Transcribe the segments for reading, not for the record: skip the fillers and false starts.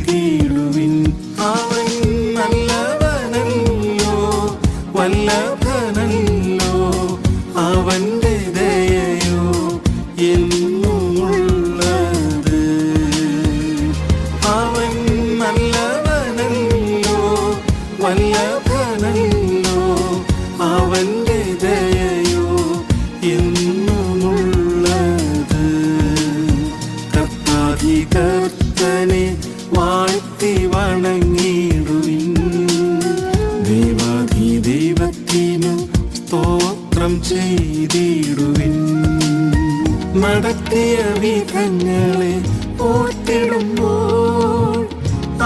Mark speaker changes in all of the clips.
Speaker 1: ചെയ്തിടുവിൻ. അവൻ നല്ലവനല്ലോ, വല്ലഭനല്ലോ, അവന്റെ ദയയോ എന്നുമുള്ളത്. അവൻ നല്ലവനല്ലോ, വല്ലഭനല്ലോ, അവന്റെ ദയയോ എന്നുമുള്ളത്. കർത്താധികർത്തനെ വാഴ്ത്തി വണങ്ങിടുവിൻ. ദൈവാധിദൈവത്തിനു സ്തോത്രം ചെയ്തിടുവിൻ. നടത്തിയ വിധങ്ങളെ ഓർത്തിടുമ്പോൾ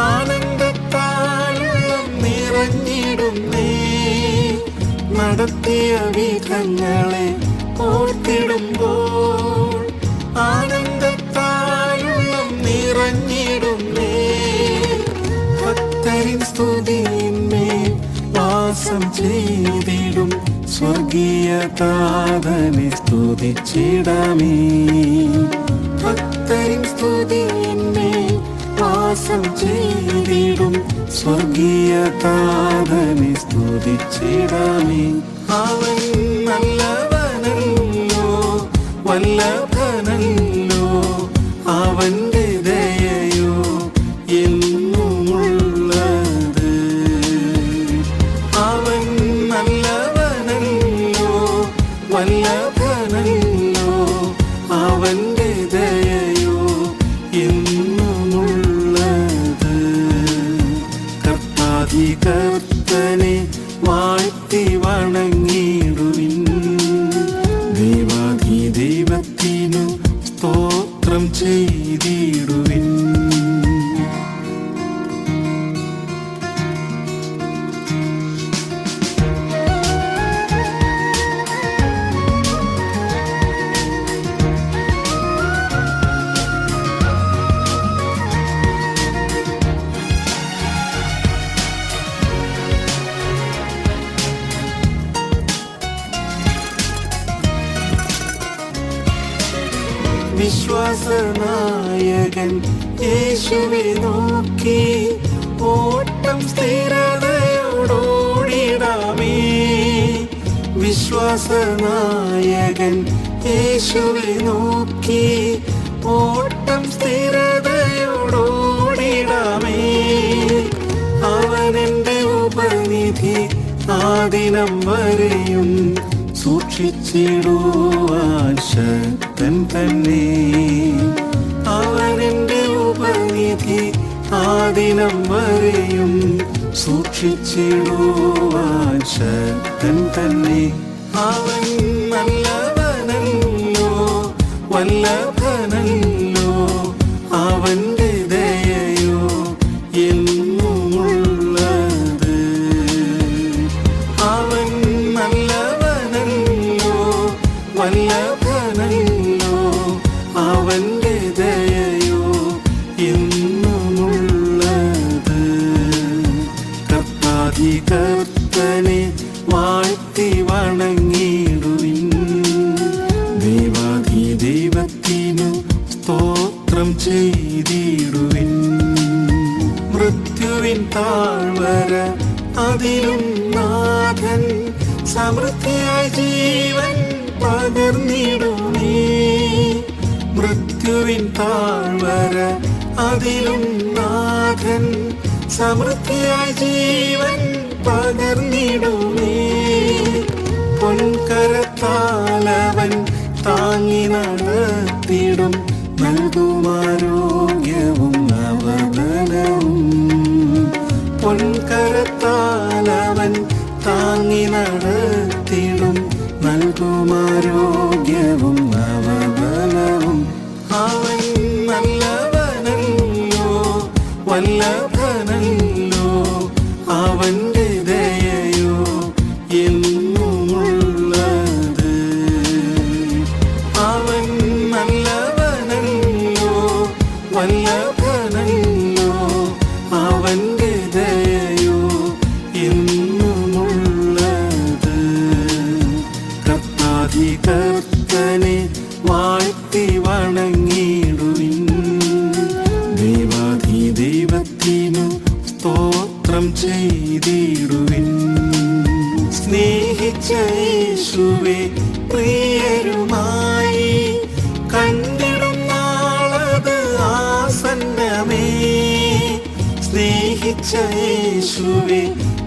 Speaker 1: ആനന്ദത്താലുള്ളം നിറഞ്ഞിടുന്നേ. നടത്തിയ വിധങ്ങളെ ഓർത്തിടുമ്പോൾ ആനന്ദത്താലുള്ളം നിറഞ്ഞിടുന്നേ. ഭക്തരിൻ സ്തുതിയിന്മേൽ വാസം ചെയ്തിടും സ്വർഗീയ താതനെ സ്തുതിച്ചിടാമേ. ഭക്തരിൻ സ്തുതിയിന്മേൽ വാസം ചെയ്തിടും സ്വർഗീയ താതനെ സ്തുതിച്ചിടാമേ. അവൻ നല്ലവനല്ലോ, വല്ലഭനല്ലോ, അവന്റെ ദയയോ എന്നുമുള്ളത്. അവൻ നല്ലവനല്ലോ, വല്ലഭനല്ലോ, അവന്റെ ദയയോ എന്നുമുള്ളത്. കർത്താധികർത്തനെ വാഴ്ത്തി വണങ്ങിടുവിൻ. ദൈവാധിദൈവത്തിനു സ്തോത്രം ചെയ്തിടുവിൻ. വിശ്വാസനായകൻ യേശുവെ നോക്കി ഓട്ടം സ്ഥിരതയോടോടിടാമേ. വിശ്വാസനായകൻ യേശുവെ നോക്കി ഓട്ടം സ്ഥിരതയോടോടിടാമേ. അവനെന്റെ ഉപനിധി ആദിനം വരെയും സൂക്ഷിച്ചിടുവാൻ ശക്തൻ തന്നെ. അവനെന്റെ ഉപനിധി ആദിനം വരെയും സൂക്ഷിച്ചിടുവാൻ ശക്തൻ തന്നെ. അവൻ നല്ലവനല്ലോ, വല്ലഭനല്ലോ, അവന്റെ ദയയോ എന്നുമുള്ളത്. അവൻ നല്ലവനല്ലോ, വല്ലഭനല്ലോ, അവന്റെ ദയയോ എന്നുമുള്ളത്. കർത്താധികർത്തനെ വാഴ്ത്തി വണങ്ങിടുവിൻ. ദൈവാധിദൈവത്തിനു സ്തോത്രം ചെയ്തിടുവിൻ. മൃത്യുവിൻ താഴ്വര അതിലും നാഥൻ സമൃദ്ധിയായി ജീവൻ പകർന്നിടുമേ. മൃത്യുവിൻ താഴ്വര അതിലും നാഥൻ സമൃദ്ധിയായി ജീവൻ പകർന്നിടുമേ. പൊൻകരത്താലവൻ താങ്ങി നടത്തിടും, നൽകുമാരോഗ്യവും നവബലവും. പൊൻകരത്താലവൻ താങ്ങി നടത്തിടും, നൽകുമാരോഗ്യവും നവബലവും. അവൻ നല്ലവനല്ലോ, വല്ലഭനല്ലോ, അവന്റെ ദയയോ എന്നുമുള്ളത്. അവൻ നല്ലവനല്ലോ, വല്ലഭനല്ലോ, അവന്റെ ദയയോ എന്നുമുള്ളത്. കർത്താധികർത്തനെ വാഴ്ത്തി വണങ്ങിടുവിൻ. ദൈവാധിദൈവ സ്തോത്രം ചെയ്തിടുവിൻ. സ്നേഹിച്ച യേശുവേ പ്രിയരുമായി കണ്ടിടും നാളത് ആസന്നമേ. സ്നേഹിച്ച യേശുവേ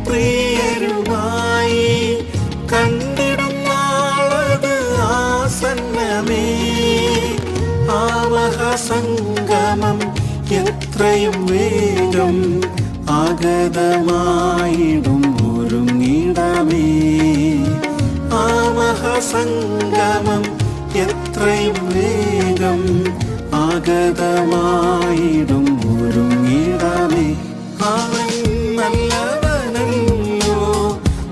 Speaker 1: പ്രിയരുമായി കണ്ടിടും നാളത് ആസന്നമേ. ആവഹ സംഗമം എത്രയും വേഗം ആഗതമായിടും ഒരുങ്ങിടമേ. ആവഹ സംഗമം എത്രയും വേഗം ആഗതമായിടും ഒരുങ്ങിടമേ. അവൻ നല്ലവനല്ലോ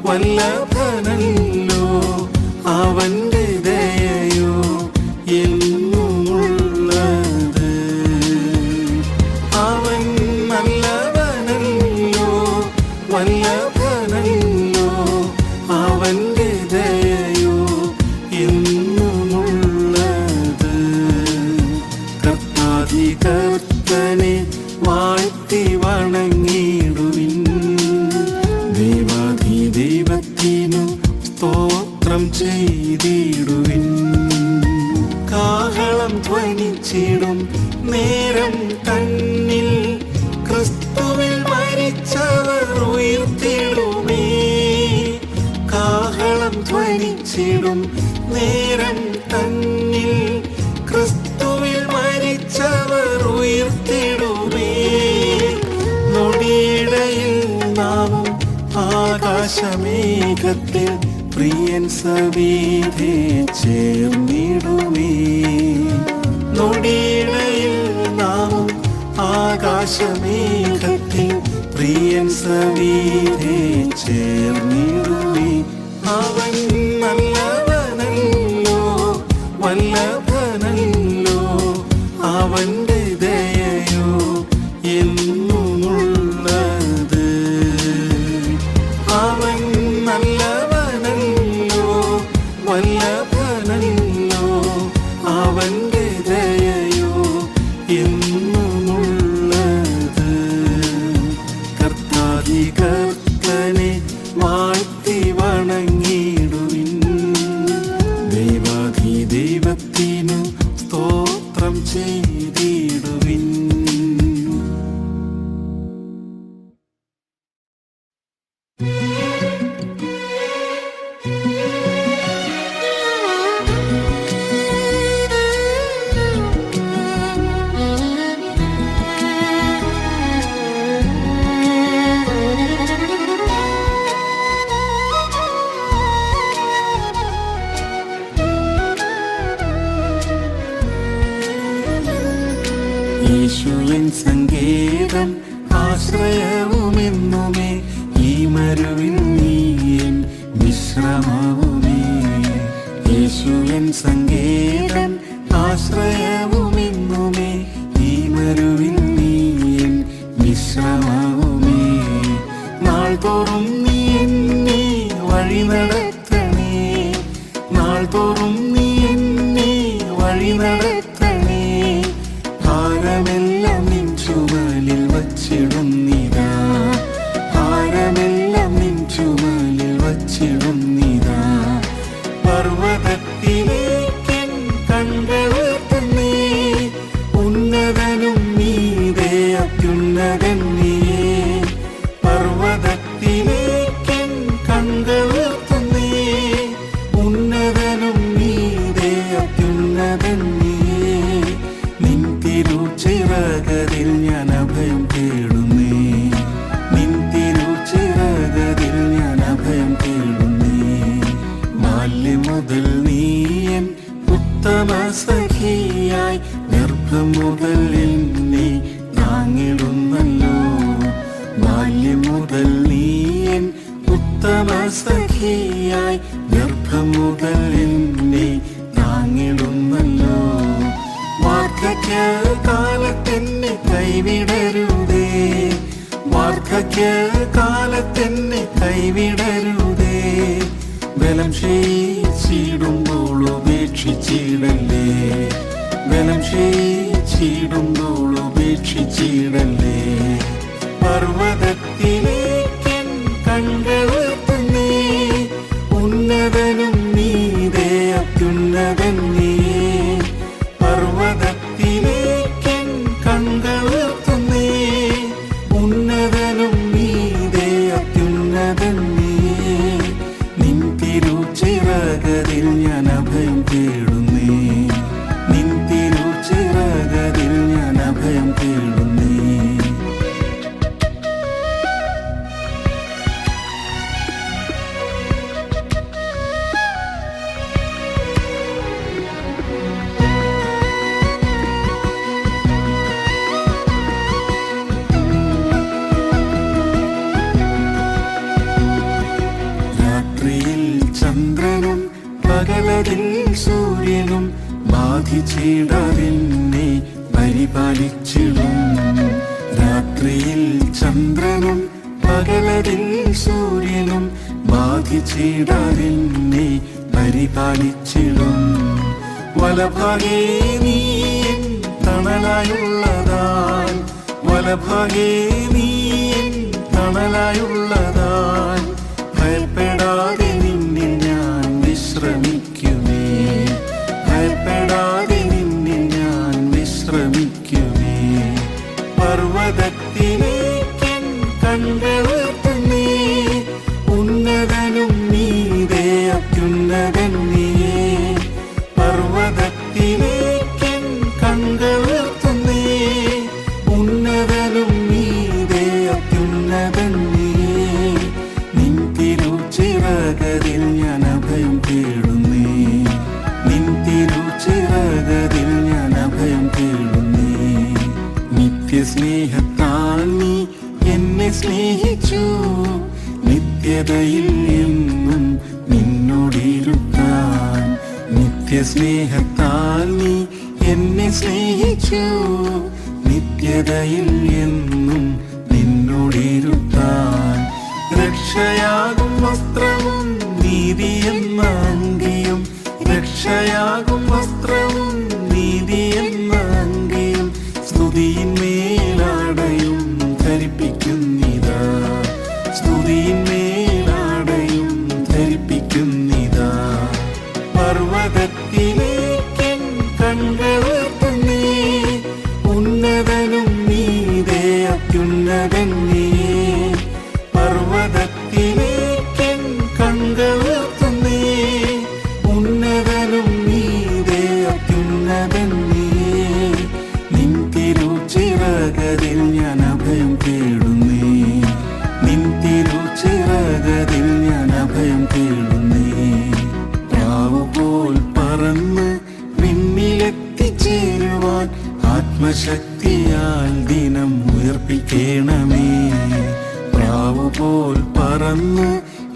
Speaker 1: വല്ലഭനല്ലോ, അവന്റെ ദയയോ എന്നുമുള്ളത്. അവൻ നല്ലവനല്ലോ വല്ലഭനല്ലോ, അവന്റെ ദയയോ എന്നുമുള്ളത്. കർത്താധികർത്തനെ വാഴ്ത്തി വണങ്ങിടുവിൻ. ദൈവത്തിനു സ്തോത്രം ചെയ്തിടുവിൻ. കാഹളം ധ്വനിച്ചിടും നേരം തന്നിൽ ക്രിസ്തുവിൽ മരിച്ചവർ ഉയർത്തിടുമേ. കാഹളം ധ്വനിച്ചിടും നേരം തന്നിൽ ക്രിസ്തുവിൽ മരിച്ചവർ ഉയർത്തിടുമേ. നൊടിയിടയിൽ നാമും ആകാശമേഘത്തിൽ പ്രിയൻ സവിധേ ചേർന്നിടുമേ. നൊടിയിടയിൽ നാമും ആകാശമേഘത്തിൽ പ്രിയൻ സവിധേ ചേർന്നിടുമേ. അവൻ നല്ലവനല്ലോ വല്ലഭനല്ലോ, അവന്റെ ദയയോ എന്നുമുള്ളത്. അവൻ നല്ലവനല്ലോ വല്ലഭനല്ലോ, അവന്റെ ദയയോ എന്നുമുള്ളത്. കർത്താധികർത്തനെ വാഴ്ത്തി വണങ്ങിടുവിൻ. ദൈവത്തിനു സ്തോത്രം ചെയ്തിടുവിൻ. യേശുവിൻ സങ്കേതം ആശ്രയവുമെന്നുമേ, ഈ മരുവിൻ നീയൻ വിശ്രമവുമേ. യേശുവിൻ സങ്കേതം ആശ്രയവുമെന്നുമേ, ഈ മരുവിൻ നീയൻ വിശ്രമവുമേ. നാൾ തോറും നീ എന്നെ വഴി നടത്തണേ, നാൾ തോറും നീ എന്നെ വഴി നടത്തണേ. ഭാരമെല്ലാം നിൻ ചുമലിൽ വച്ചിടുന്നിതാ, ഭാരമെല്ലാം നിൻ ചുമലിൽ വച്ചിടുന്നിതാ. പർവ്വതത്തിലേക്കൻ കൺകളുയർത്തുന്നേ, ഉന്നതനും നീതേ അത്യുന്നതൻ നീയേ. പർവ്വതത്തിലേക്കൻ കൺകളുയർത്തുന്നേ, ഉന്നതനും നീതേ അത്യുന്നതൻ നീയേ. നിൻ തിരുച്ചിറകതിൽ ഞാൻ അഭയം തേടുന്നേ, നിൻ തിരുച്ചിറകതിൽ ഞാൻ അഭയം തേടുന്നേ. ബാല്യം മുതൽ നീയൻ ഉത്തമ സഖിയായി, ഗർഭം മുതൽ എന്നെ താങ്ങിടുന്നല്ലോ. ബാല്യം മുതൽ നീയൻ ഉത്തമ സഖിയായി, ഗർഭം മുതൽ എന്നെ താങ്ങിടുന്നല്ലോ. വാർദ്ധക്യകാലത്തെന്നെ കൈവിടരുതേ, വാർദ്ധക്യകാലത്തെന്നെ കൈവിടരുതേ. ബലം ക്ഷയിച്ചിടുമ്പോൾ ഉപേക്ഷിച്ചിടല്ലേ, ബലം ക്ഷയിച്ചിടുമ്പോൾ ഉപേക്ഷിച്ചിടല്ലേ. പർവ്വതത്തിലേ പകലതിൽ സൂര്യനും ബാധിച്ചിടാതെന്നെ പരിപാലിച്ചിടും. രാത്രിയിൽ ചന്ദ്രനും പകലതിൽ സൂര്യനും ബാധിച്ചിടാതെന്നെ പരിപാലിച്ചിടും. വലഭാഗേ നീ എൻ തണലായുള്ളതാൽ, വലഭാഗേ നീ എൻ തണലായുള്ളതാൽ, ഭയപ്പെടാതെ നിന്നിൽ ഞാൻ വിശ്രമിക്കുമേ, ഭയപ്പെടാതെ നിന്നിൽ ഞാൻ വിശ്രമിക്കുമേ. പർവ്വതത്തിലേക്കൻ കൺകളുയർത്തുന്നേ, ഉന്നതനും നീതേ അത്യുന്നതൻ നീയേ. പർവ്വതത്തിലേക്കൻ കൺകളുയർത്തുന്നേ, ഉന്നതനും നീതേ അത്യുന്നതൻ നീയേ. നിൻ തിരുച്ചിറകതിൽ ഞാൻ അഭയം തേടുന്നേ, നിൻ തിരുച്ചിറകതിൽ ഞാൻ അഭയം തേടുന്നേ. നിത്യസ്നേഹത്താൽ നീ എന്നെ സ്നേഹിച്ചു, നിത്യതയിൽ എന്നും നിന്നോടിരുത്താൻ. നിത്യസ്നേഹത്താൽ നീ എന്നെ സ്നേഹിച്ചു, നിത്യതയിൽ എന്നും നിന്നോടിരുത്താൻ. രക്ഷയാകും വസ്ത്രവും നീതി എന്ന അങ്കിയും, രക്ഷയാകും വസ്ത്രവും നീതി എന്ന അങ്കിയും, സ്തുതിയിന്മേലാടയും ധരിപ്പിക്കുന്നിതാ, സ്തുതിയിന്മേലാടയും ധരിപ്പിക്കുന്നിതാ. പർവ്വതത്തിലേക്കൻ കൺകളുയർത്തുന്നേ, ഉന്നതനും നീതേ അത്യുന്നതൻ നീയേ. പർവ്വതത്തിലേക്കൻ കൺകളുയർത്തുന്നേ, ഉന്നതനും നീതേ അത്യുന്നതൻ നീയേ. നിൻ തിരുച്ചിറകതിൽ ഞാൻ അഭയം തേടുന്നേ, നിൻ തിരുച്ചിറകതിൽ ഞാൻ അഭയം തേടുന്നേ. പ്രാവുപോൽ പറന്ന് വിണ്ണിലെത്തിച്ചേരുവാൻ ആത്മശക്തിയാൽ ദിനം ഉയർപ്പിക്കണമേ. പ്രാവുപോൽ പറന്ന്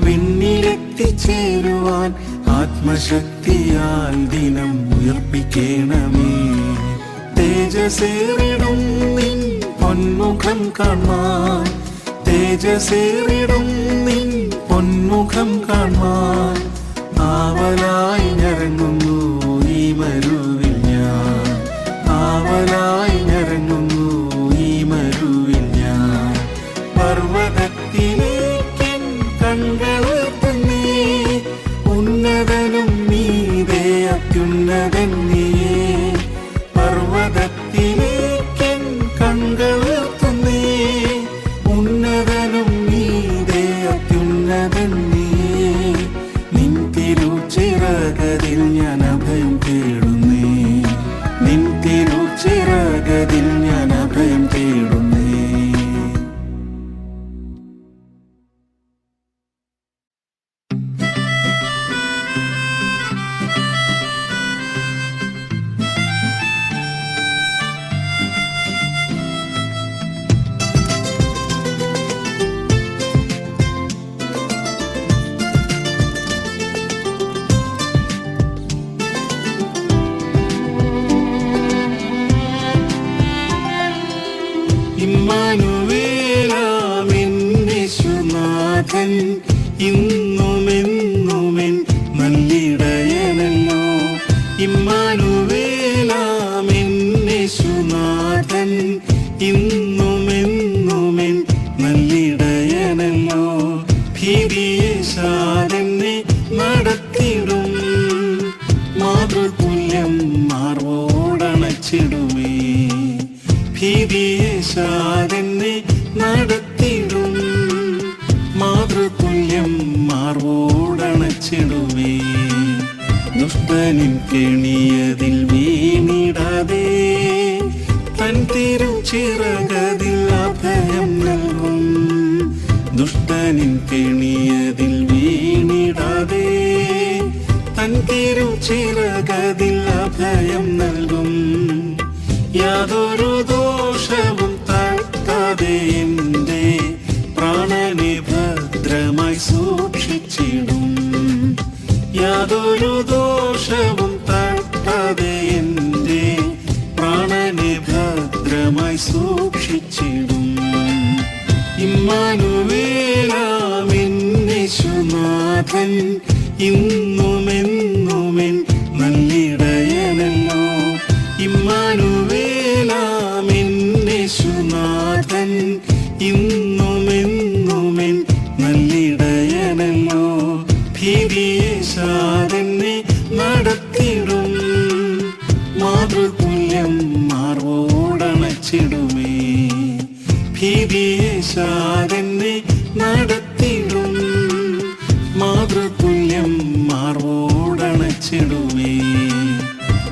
Speaker 1: വിണ്ണിലെത്തിച്ചേരുവാൻ ആത്മശക്തിയാൽ ദിനം ഉയർപ്പിക്കണമേ. തേജസ്സേറിടും നിൻ പൊന്മുഖം കാണാൻ, തേജസ്സേറിടും നിൻ പൊന്മുഖം കാണാൻ, ആവലായി ഞരങ്ങുന്നു ഈ മരുവിൽ ഞാൻ, ആവലായി ഞരങ്ങുന്നു ഈ മരുവിൽ ഞാൻ. പർവ്വതത്തിലേക്കൻ കൺകളുയർത്തുന്നേ, ഉന്നതനും നീതേ അത്യുന്നതൻ നീയേ. പർവ്വതത്തിലേക്കൻ കൺകളുയർത്തുന്നേ, ഉന്നതനും നീതേ അത്യുന്നതൻ നീയേ. നിൻ തിരുച്ചിറകതിൽ ഞാൻ അഭയം തേടുന്നേ, നിൻ തിരുച്ചിറകതിൽ ഞാൻ അഭയം തേടുന്നേ. ഇമ്മാനുവേലാമെന്നേശുനാഥൻ ഇന്നുമെന്നുമെൻ നല്ലിടയനല്ലോ. ഇമ്മാനുവേലാമെന്നേശുനാഥൻ ഇന്നുമെന്നുമെൻ നല്ലിടയനല്ലോ. ഭീതിയേശാതെന്നെ നടത്തിടും, മാതൃതുല്യം മാർവോടണച്ചിടുമേ. ഭീതിയേശാതെന്നെ നടത്തിടും, മാതൃതുല്യം മാർവോടണച്ചിടുമേ. ദുഷ്ടനിൻ കെണിയതിൽ വീണിടാതെ തൻ തിരുച്ചിറകതിൽ അഭയം നൽകും. ദുഷ്ടനിൻ കെണിയതിൽ വീണിടാതെ തൻ തിരുച്ചിറകതിൽ അഭയം നൽകും. യാതൊരു ദോഷവും തട്ടാതെ എൻ്റെ പ്രാണനെ ഭദ്രമായി സൂക്ഷിച്ചിടും. യാതൊരു ദോഷ ഇമ്മാനുവേലാമെന്നേശുനാഥൻ ഇന്നുമെന്നുമെൻ നല്ലിടയനല്ലോ. ഇമ്മാനുവേലാമെന്നേശുനാഥൻ ഇന്നുമെന്നുമെൻ നല്ലിടയനല്ലോ. ഭീതിയേശാതെന്നെ നടത്തിടും, മാതൃതുല്യം മാർവോടണച്ചിടുമേ. ഭീതിയേശാതെന്നെ നടത്തിടും, മാതൃതുല്യം മാർവോടണച്ചിടുമേ.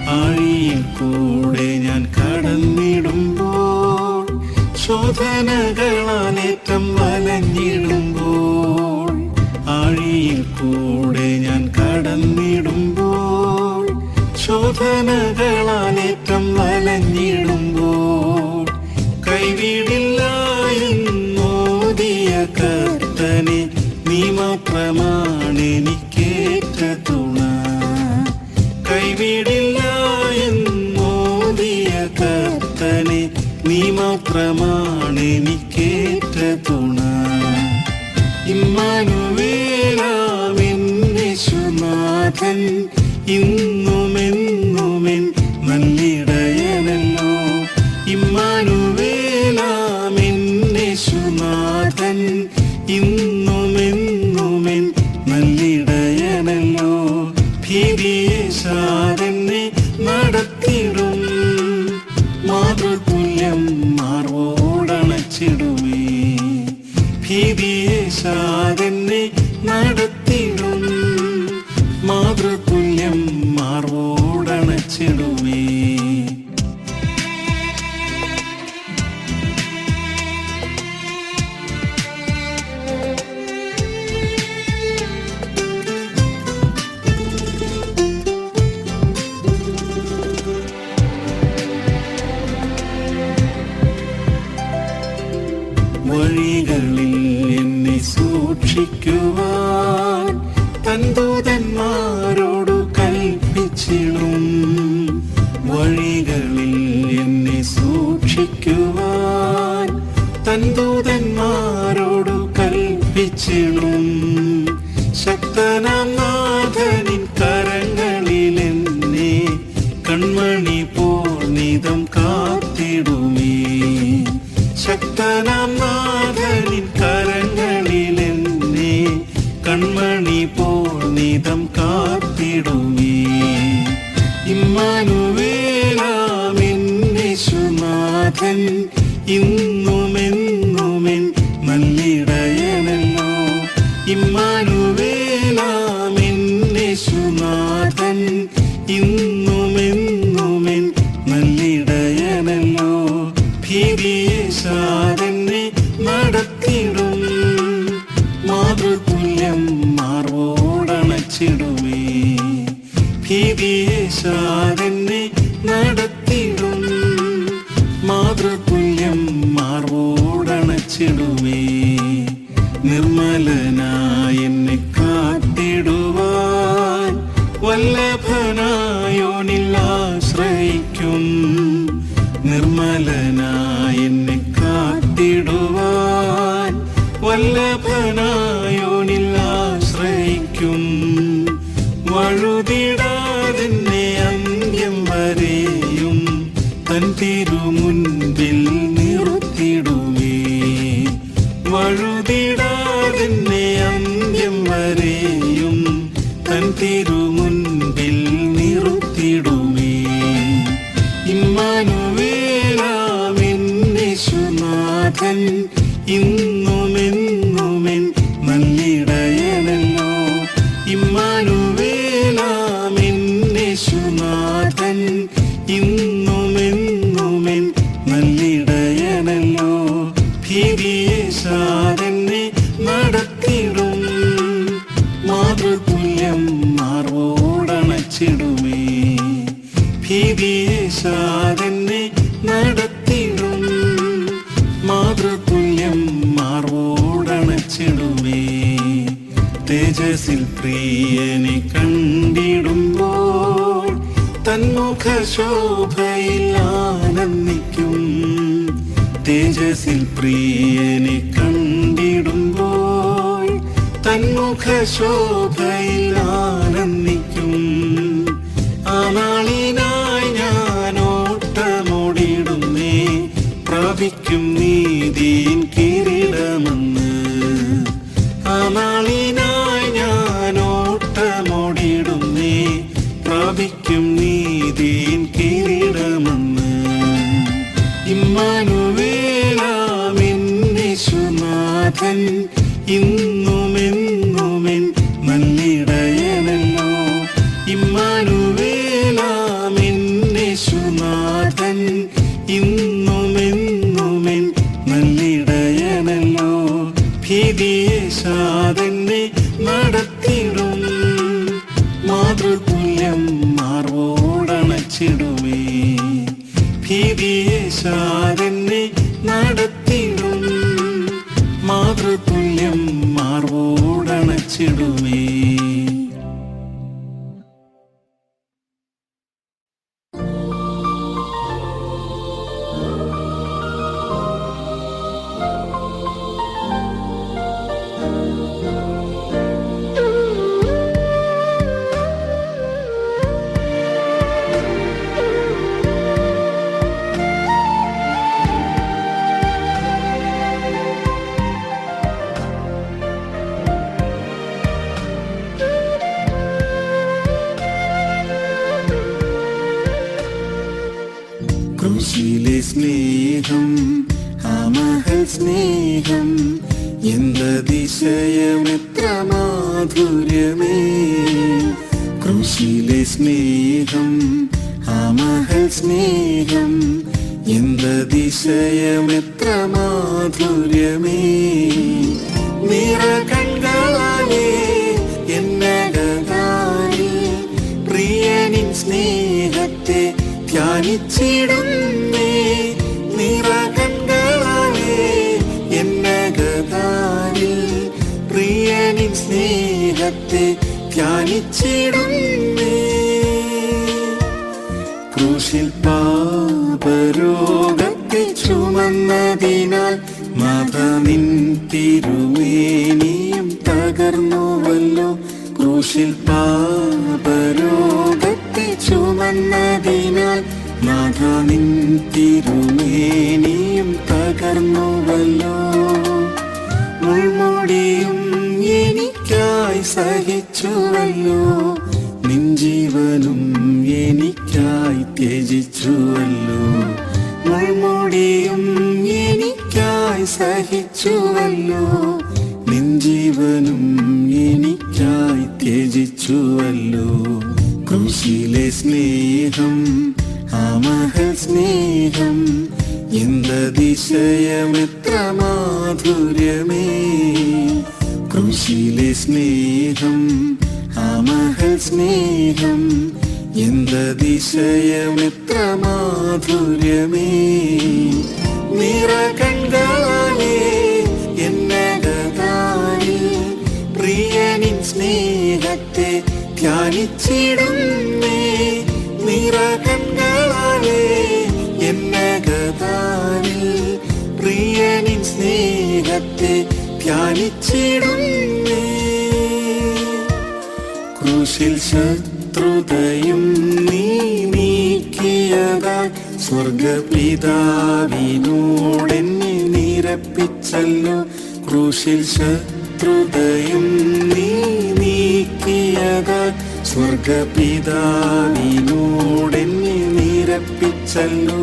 Speaker 1: ആഴിയിൽ കൂടെ ഞാൻ കടന്നിടുമ്പോൾ, ശോധനകളാലേറ്റം വലഞ്ഞിടുമ്പോൾ. ആഴിയിൽ കൂടെ ഞാൻ കടന്നിടുമ്പോൾ, ശോധനകളാലേറ്റം വലഞ്ഞിടുമ്പോൾ. കൈവിടില്ല എന്നോദിയ കർത്തനെ, നീ മാത്രമാണെനിക്കേറ്റ തുണ. കൈവിടില്ല എന്നോദിയ കർത്തനെ, നീ മാത്രമാണെനിക്കേറ്റ തുണ. ഇമ്മാനുവേലാമെന്നേശുനാഥൻ ഇന്നുമെന്നുമെൻ നല്ലിടയനല്ലോ. ഇമ്മാനുവേലാമെന്നേശുനാഥൻ ഇന്നുമെന്നുമെൻ നല്ലിടയനല്ലോ. ഭീതിയേശാതെന്നെ നടത്തിടും, മാതൃതുല്യം മാർവോടണച്ചിടുമേ. ഭീതിയേശാതെന്നെ നടത്തിടും, മാതൃതുല്യം മാർവോടണച്ചിടുമേ. വഴികളിൽ എന്നെ സൂക്ഷിക്കുവാൻ തൻ ദൂതന്മാരോടു കൽപ്പിച്ചിടും. വഴികളിൽ എന്നെ സൂക്ഷിക്കുവാൻ തൻ ദൂതന്മാരോടു കൽപ്പിച്ചിടും. ശക്തനാം നാഥനിൻ കരങ്ങളിൽ എന്നെ കൺമണി പോൽ നിതം കാത്തിടുമേ. ശക്തനാം നാഥനിൻ കരങ്ങളിൽ എന്നെ കൺമണി പോൽ നിതം കാത്തിടുമേ. ഇമ്മാനുവേലാമെന്നേശുനാഥൻ ഇന്നുമെന്നുമെൻ നല്ലിടയനല്ലോ. ഇമ്മാനുവേലാമെന്നേശുനാഥൻ ഇന്നുമെന്നുമെൻ നല്ലിടയനല്ലോ. ഭീതിയേശാതെന്നെ നടത്തിടും, മാതൃതുല്യം മാർവോടണച്ചിടുമേ. ഭീതിയേശാതെന്നെ നടത്തിടും, മാതൃതുല്യം മാർവോടണച്ചിടുമേ. നിർമ്മലനായി എന്നെ കാത്തിടുവാൻ വല്ലഭനായോനിൽ ആശ്രയിക്കും. നിർമ്മലനായി എന്നെ കാത്തിടുവാൻ വല്ലഭനായോനിൽ ആശ്രയിക്കും. വഴുതിടാതെന്നെ അന്ത്യം വരെയും തൻ തിരുമുൻപിൽ നിർത്തിടുമേ. വഴുതിടാതെന്നെ അന്ത്യം വരെയും തൻ തിരുമുൻപിൽ നിർത്തിടുമേ. ഇമ്മാനുവേലാമെന്നേശുനാഥൻ ഇന്നുമെന്നുമെൻ നല്ലിടയനല്ലോ. ഇമ്മാനുവേലാമെന്നേശുനാഥൻ ഇന്നുമെന്നുമെൻ നല്ലിടയനല്ലോ. ഭീതിയേശാതെന്നെ നടത്തിടും, മാതൃതുല്യം മാർവോടണച്ചിടുമേ. ഭീതിയേശാതെന്നെ നടത്തിടും, മാതൃതുല്യം മാർവോടണച്ചിടുമേ. തേജസ്സിൽ പ്രിയനെ കണ്ടിടുമ്പോൾ തന്മുഖശോഭയിൽ ആനന്ദിക്കും. തേജസ്സിൽ പ്രിയനെ കണ്ട മുഖശോഭയിൽ ആനന്ദിക്കും. ആ നാളിനായി ഞാൻ ഓട്ടമോടിടുന്നേ, പ്രാപിക്കും നീതിയിൻ കിരീടമെന്ന്. ആ നാളിനായി ഞാൻ ഓട്ടമോടിടുന്നേ, പ്രാപിക്കും നീതിയിൻ കിരീടമെന്ന്. ഇമ്മാനുവേലാമിൻ യേശുനാഥൻ ഇന്നുമെന്നുമെൻ നല്ലിടയനല്ലോ. ഇമ്മാനുവേലാമിൻ യേശുനാഥൻ ഇന്നുമെന്നുമെൻ നല്ലിടയനല്ലോ. ഭീതിയേശാതെന്നെ നടത്തിടും, മാതൃതുല്യം മാർവോടണച്ചിടുമേ. ഭീതിയേശാതെന്നെ നടത്തിടും, മാതൃതുല്യം മാർവോടണച്ചിടുമേ. ക്രൂശിലെ സ്നേഹം, ആ മഹൽ സ്നേഹം, എന്തതിശയമെത്ര മാധുര്യമേ. ക്രൂശിലെ സ്നേഹം, ആ മഹൽ സ്നേഹം, എന്തതിശയമെത്ര മാധുര്യമേ. നിറകണ്ണാലേ എന്നകതാരിൽ പ്രിയനിൻ സ്നേഹത്തെ ധ്യാനിച്ചിടുന്നേ. നിറകണ്ണാലേ എന്നകതാരിൽ പ്രിയനിൻ സ്നേഹത്തെ ധ്യാനിച്ചിടുന്നേ. ക്രൂശിൽ പാപരോഗത്തെ ചുമന്നതിനാൽ നാഥ നിൻ തിരുമേനിയും തകർന്നുവല്ലോ. ക്രൂശിൽ പാപരോഗത്തെ ചുമന്നതിനാൽ നാഥ നിൻ തിരുമേനിയും തകർന്നുവല്ലോ. മുൾമുടിയും എനിക്കായി സഹിച്ചുവല്ലോ, നിൻ ജീവനും എനിക്കായി ത്യജിച്ചുവല്ലോ. മുൾമുടിയും എനിക്കായി സഹിച്ചുവല്ലോ, നിൻ ജീവനും എനിക്കായി ത്യജിച്ചുവല്ലോ. ക്രൂശിലെ സ്നേഹം, ആ മഹൽ സ്നേഹം, എന്തതിശയമെത്ര മാധുര്യമേ. ക്രൂശിലെ സ്നേഹം, ആ മഹൽ സ്നേഹം, എന്തതിശയമെത്ര മാധുര്യമേ. നിറകണ്ണാലേ എന്നകതാരിൽ പ്രിയനിൻ സ്നേഹത്തെ ധ്യാനിച്ചിടുന്നേ. നിറകണ്ണാലേ എന്നകതാരിൽ പ്രിയനിൻ സ്നേഹത്തെ ധ്യാനിച്ചിടുന്നേ. ക്രൂശിൽ ശത്രുതയും നീ നീക്കിയതാൽ സ്വർഗപിതാവിനോടെന്നെ നിരപ്പിച്ചല്ലോ. ക്രൂശിൽ ശത്രുതയും നീ നീക്കിയതാൽ സ്വർഗപിതാവിനോടെന്നെ നിരപ്പിച്ചല്ലോ.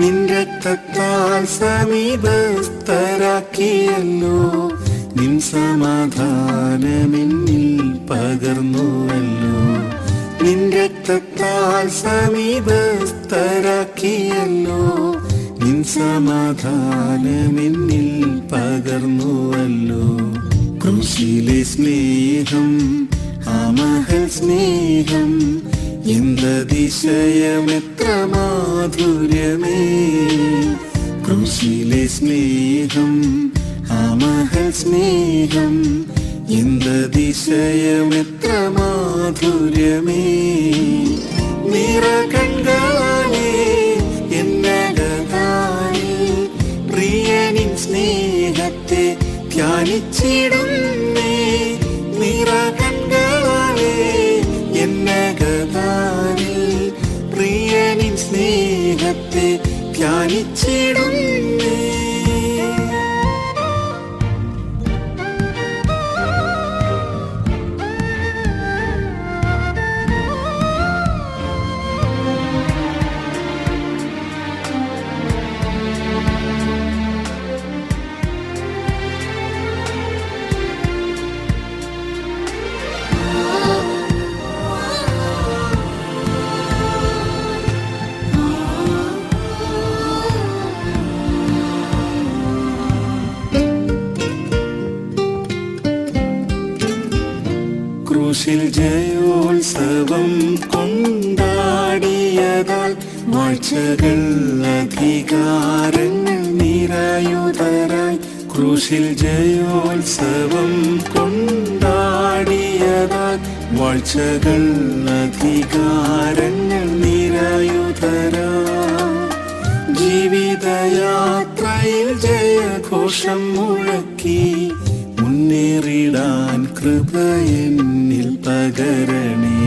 Speaker 1: നിൻ രക്തത്താൽ സമീപസ്ഥരാക്കിയല്ലോ, നിൻ സമാധാനമെന്നിൽ പകർന്നുവല്ലോ. നിൻ രക്തത്താൽ സമീപസ്ഥരാക്കിയല്ലോ, നിൻ സമാധാനമെന്നിൽ പകർന്നുവല്ലോ. ക്രൂശിലെ സ്നേഹം, ആ മഹൽ സ്നേഹം, എന്തതിശയമെത്ര മാധുര്യമേ. ക്രൂശിലെ സ്നേഹം, ആ മഹൽ സ്നേഹം, എന്തതിശയമെത്ര മാധുര്യമേ. നിറകണ്ണാലേ എന്നകതാരിൽ പ്രിയനിൻ സ്നേഹത്തെ ധ്യാനിച്ചിടുന്നേ. ക്രൂശിൽ ജയോത്സവം കൊണ്ടാടിയതാൽ വാഴ്ചകൾ അധികാരങ്ങൾ നിരായുധരായി. ക്രൂശിൽ ജയോത്സവം കൊണ്ടാടിയതാൽ വാഴ്ചകൾ അധികാരങ്ങൾ നിരായുധരായി. ജീവിതയാത്രയിൽ ജയഘോഷം മുഴക്കി മുന്നേറിടാൻ കൃപ എന്നിൽ പകരണേ.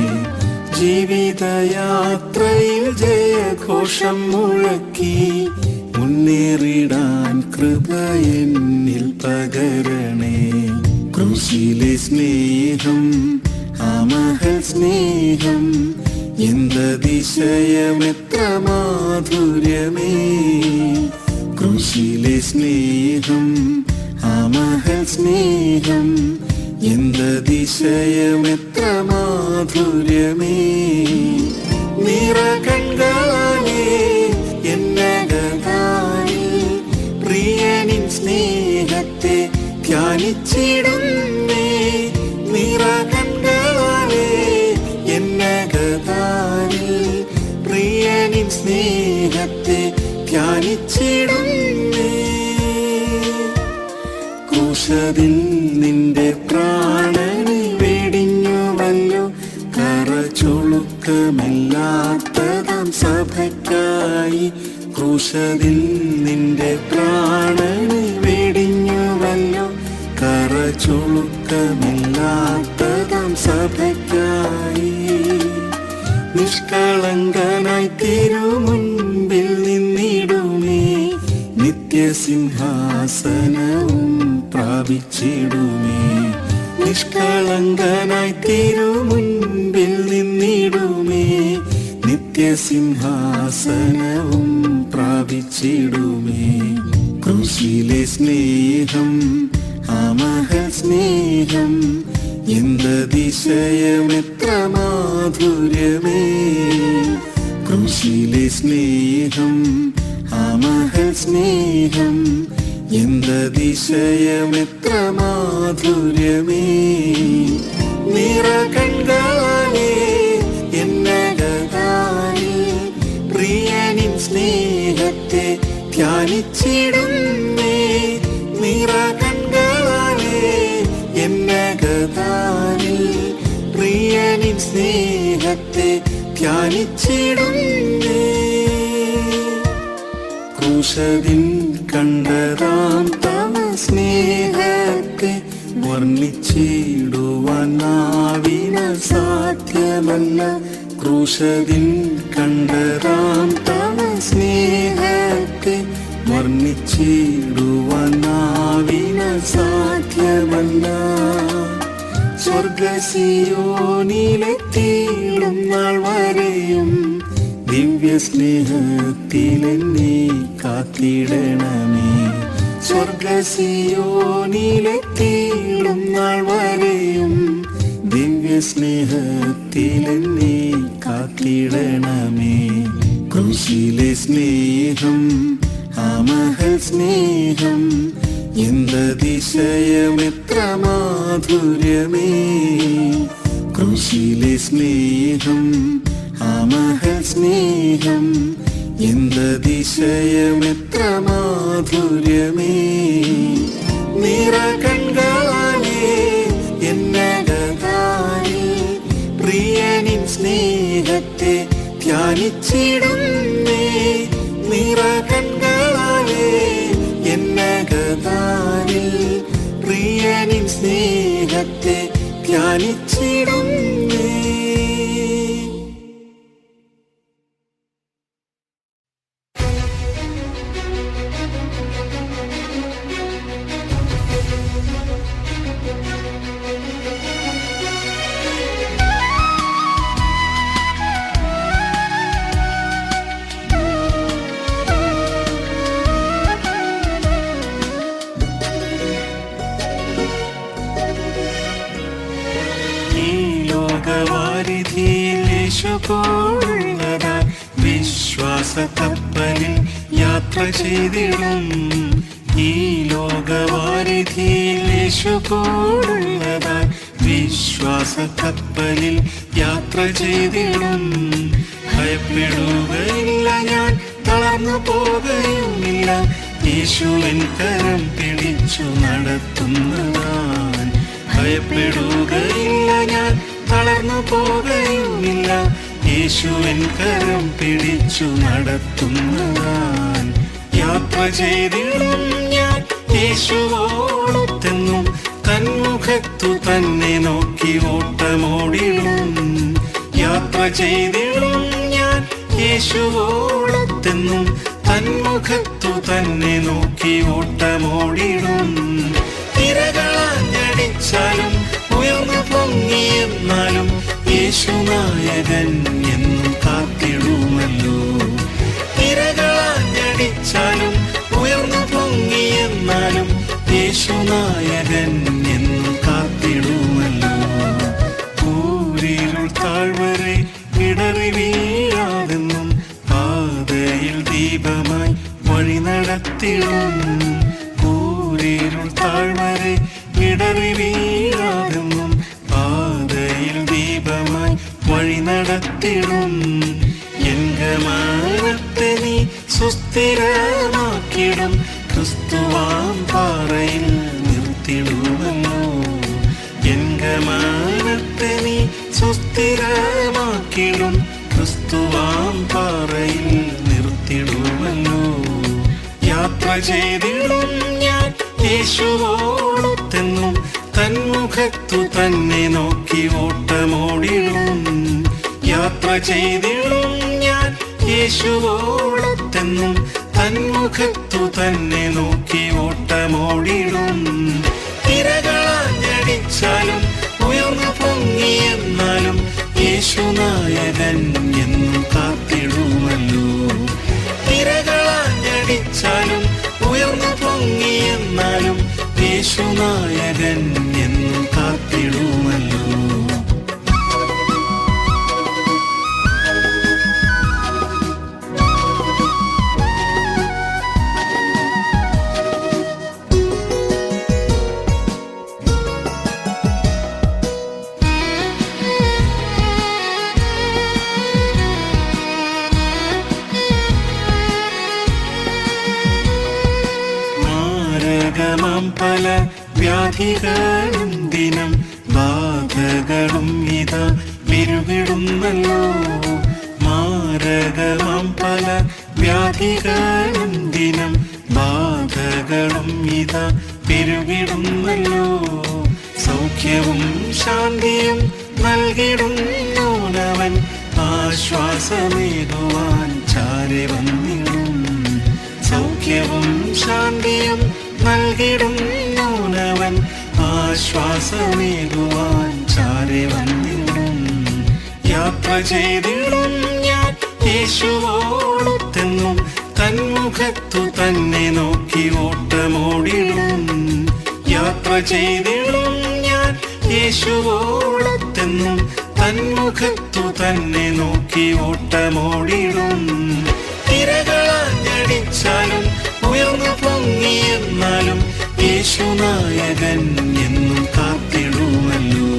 Speaker 1: ജീവിതയാത്രയിൽ ജയഘോഷം മുഴക്കി മുന്നേറിടാൻ കൃപ എന്നിൽ പകരണേ. ക്രൂശിലെ സ്നേഹം ആ മഹൽ സ്നേഹം എന്തതിശയമെത്ര മാധുര്യമേ. ക്രൂശിലെ സ്നേഹം ആ മഹൽ സ്നേഹം എന്തതിശയമെത്ര മാധുര്യമേ. നിറകണ്ണാലേ എന്നകതാനിൽ പ്രിയനിൻ സ്നേഹത്തെ ധ്യാനിച്ചിടുന്നേ. നിറകണ്ണാലേ എന്നകതാനിൽ പ്രിയനിൻ സ്നേഹത്തെ ധ്യാനിച്ചിടുന്നേ. ക്രൂശിൽ നിന്റെ പ്രാണനെ വെടിഞ്ഞുവല്ലോ കറചൊളുക്കമില്ലാത്തതാം സഭയ്ക്കായി. ക്രൂശിൽ നിന്റെ പ്രാണനെ വെടിഞ്ഞുവല്ലോ കറചൊളുക്കമില്ലാത്തതാം സഭയ്ക്കായി. നിഷ്കളങ്കനായി തിരുമുൻപിൽ നിന്നിടുമേ നിത്യസിംഹാസനവും പ്രാപിച്ചിടുമേ. നിഷ്കളങ്കനായി തിരുമുൻപിൽ നിന്നിടുമേ നിത്യസിംഹാസനവും പ്രാപിച്ചിടുമേ. ക്രൂശിലെ സ്നേഹം ആ മഹൽ സ്നേഹം എന്തതിശയമെത്ര മാധുര്യമേ. ക്രൂശിലെ സ്നേഹം ആ മഹൽ സ്നേഹം എന്തതിശയമെത്ര മാധുര്യമേ. നിറകണ്ണാലേ എന്നകതാനിൽ പ്രിയനിൻ സ്നേഹത്തെ ധ്യാനിച്ചിടുന്നേ. നിറകണ്ണാലേ എന്നകതാനിൽ പ്രിയനിൻ സ്നേഹത്തെ ധ്യാനിച്ചിടുന്നേ. ക്രൂശിൽ കണ്ടതാം തവ സ്നേഹത്തെ വർണ്ണിച്ചിടുവാൻ നാവിനാൽ സാധ്യമല്ല. ക്രൂശിൽ കണ്ടതാം തവ സ്നേഹത്തെ വർണ്ണിച്ചിടുവാൻ നാവിനാൽ സാധ്യമല്ല. സ്വർഗസിയോനിലെത്തിയിടും നാൾ വരെയും ദിവ്യസ്നേഹത്തിലെന്നെ കാത്തിടണമേ. സ്വർഗസിയോനിലെത്തിയിടും നാൾ വരെയും ദിവ്യസ്നേഹത്തിലെന്നെ കാത്തിടണമേ. ക്രൂശിലെ സ്നേഹം ആ മഹൽ സ്നേഹം എന്തതിശയമെത്ര മാധുര്യമേ. ക്രൂശിലെ സ്നേഹം ആ മഹൽ സ്നേഹം എന്തതിശയമെത്ര മാധുര്യമേ. നിറകണ്ണാലേ എന്നകതാനിൽ പ്രിയനിൻ സ്നേഹത്തെ ധ്യാനിച്ചിടുന്നേ. നിറകണ്ണാലേ എന്നകതാനിൽ പ്രിയനിൻ സ്നേഹത്തെ ധ്യാനിച്ചിടുന്നേ. യേശുപോലുള്ളതായി വിശ്വാസക്കപ്പലിൽ യാത്ര ചെയ്തിടും. ഈ ലോകവാരിധിയിൽ യേശുപോലുള്ളതായി വിശ്വാസ കപ്പലിൽ യാത്ര ചെയ്തിടും. ഭയപ്പെടുകയില്ല ഞാൻ, തളർന്നു പോകുകയുമില്ല. യേശുവിൻ കരം പിടിച്ചു നടത്തുന്നതാൻ. ഭയപ്പെടുകയില്ല ഞാൻ, തളർന്നു പോകുകയുമില്ല. യേശുവിൻ കരം പിടിച്ചു നടത്തുന്നതാൻ. യാത്ര ചെയ്തിടും ഞാൻ യേശുവോടൊത്തെന്നും, തന്മുഖത്തു തന്നെ നോക്കി ഓട്ടമോടിടും. യാത്ര ചെയ്തിടും ഞാൻ യേശുവോടൊത്തെന്നും, തന്മുഖത്തു തന്നെ നോക്കി ഓട്ടമോടിടും. തിരകളാഞ്ഞടിച്ചാലും ഉയർന്നു പൊങ്ങിയെന്നാലും യേശുനായകൻ എന്നും കാത്തിടുമല്ലോ. തിരകളാഞ്ഞടിച്ചാലും ഉയർന്നു പൊങ്ങിയെന്നാലും യേശുനായകൻ എന്നും കാത്തിടുമല്ലോ. കൂരിരുൾ താഴ്വരെ ഇടറി വീഴാതെന്നും, പാതയിൽ ദീപമായി വഴി നടത്തിടും. കൂരിരുൾ താഴ്വരെ ഇടറി വീഴാതെന്നും, പാതയിൽ ദീപമായി വഴി നടത്തിടും. എൻ ഗമനത്തെ നീ സുസ്ഥിരമാക്കിടും. ക്രിസ്തുവാം പാറയിൽ നിർത്തിടുമല്ലോ. എൻ ഗമനത്തെ നീ സുസ്ഥിരമാക്കിടും. ക്രിസ്തുവാം പാറയിൽ നിർത്തിടുമല്ലോ. യാത്ര ചെയ്തിടും ഞാൻ യേശുവോടൊത്തെന്നും, തന്മുഖത്തു തന്നെ നോക്കി ഓട്ടമോടിടും. യാത്ര ചെയ്തിടും ഞാൻ യേശുവോടൊത്തെന്നും, തന്മുഖത്തു തന്നെ നോക്കി ഓട്ടമോടിടും. തിരകളാഞ്ഞടിച്ചാലും ഉയർന്നു പൊങ്ങിയെന്നാലും യേശുനായകൻ എന്നും കാത്തിടുമല്ലോ. തിരകളാഞ്ഞടിച്ചാലും ഉയർന്നു പൊങ്ങിയെന്നാലും യേശുനായകൻ എന്നും കാത്തിടുമല്ലോ. പല വ്യാധികളും ദിനം ബാധകളും ഇതാ വിരുവിടുന്നല്ലോ. മാരകമാം പല വ്യാധികളും ദിനം ബാധകളും ഇതാ പെരുകിടുന്നല്ലോ. സൗഖ്യവും ശാന്തിയും നൽകിടുന്നവൻ, ആശ്വാസമേകുവാൻ ചാരെ വന്നിടും. സൗഖ്യവും ശാന്തിയും നൽകിടുന്നവൻ, ആശ്വാസമേകുവാൻ ചാരെ വന്നിടും. യാത്ര ചെയ്തിടും ഞാൻ യേശുവോടൊത്തെന്നും, തന്മുഖത്തു തന്നെ നോക്കി ഓട്ടമോടിടും. യാത്ര ചെയ്തിടും ഞാൻ യേശുവോടൊത്തെന്നും, തന്മുഖത്തു തന്നെ നോക്കി ഓട്ടമോടിടും. തിരകളാഞ്ഞടിച്ചാലും ഉയർന്നു പൊങ്ങിയെന്നാലും യേശുനായകൻ എന്നും കാത്തിടുമല്ലോ.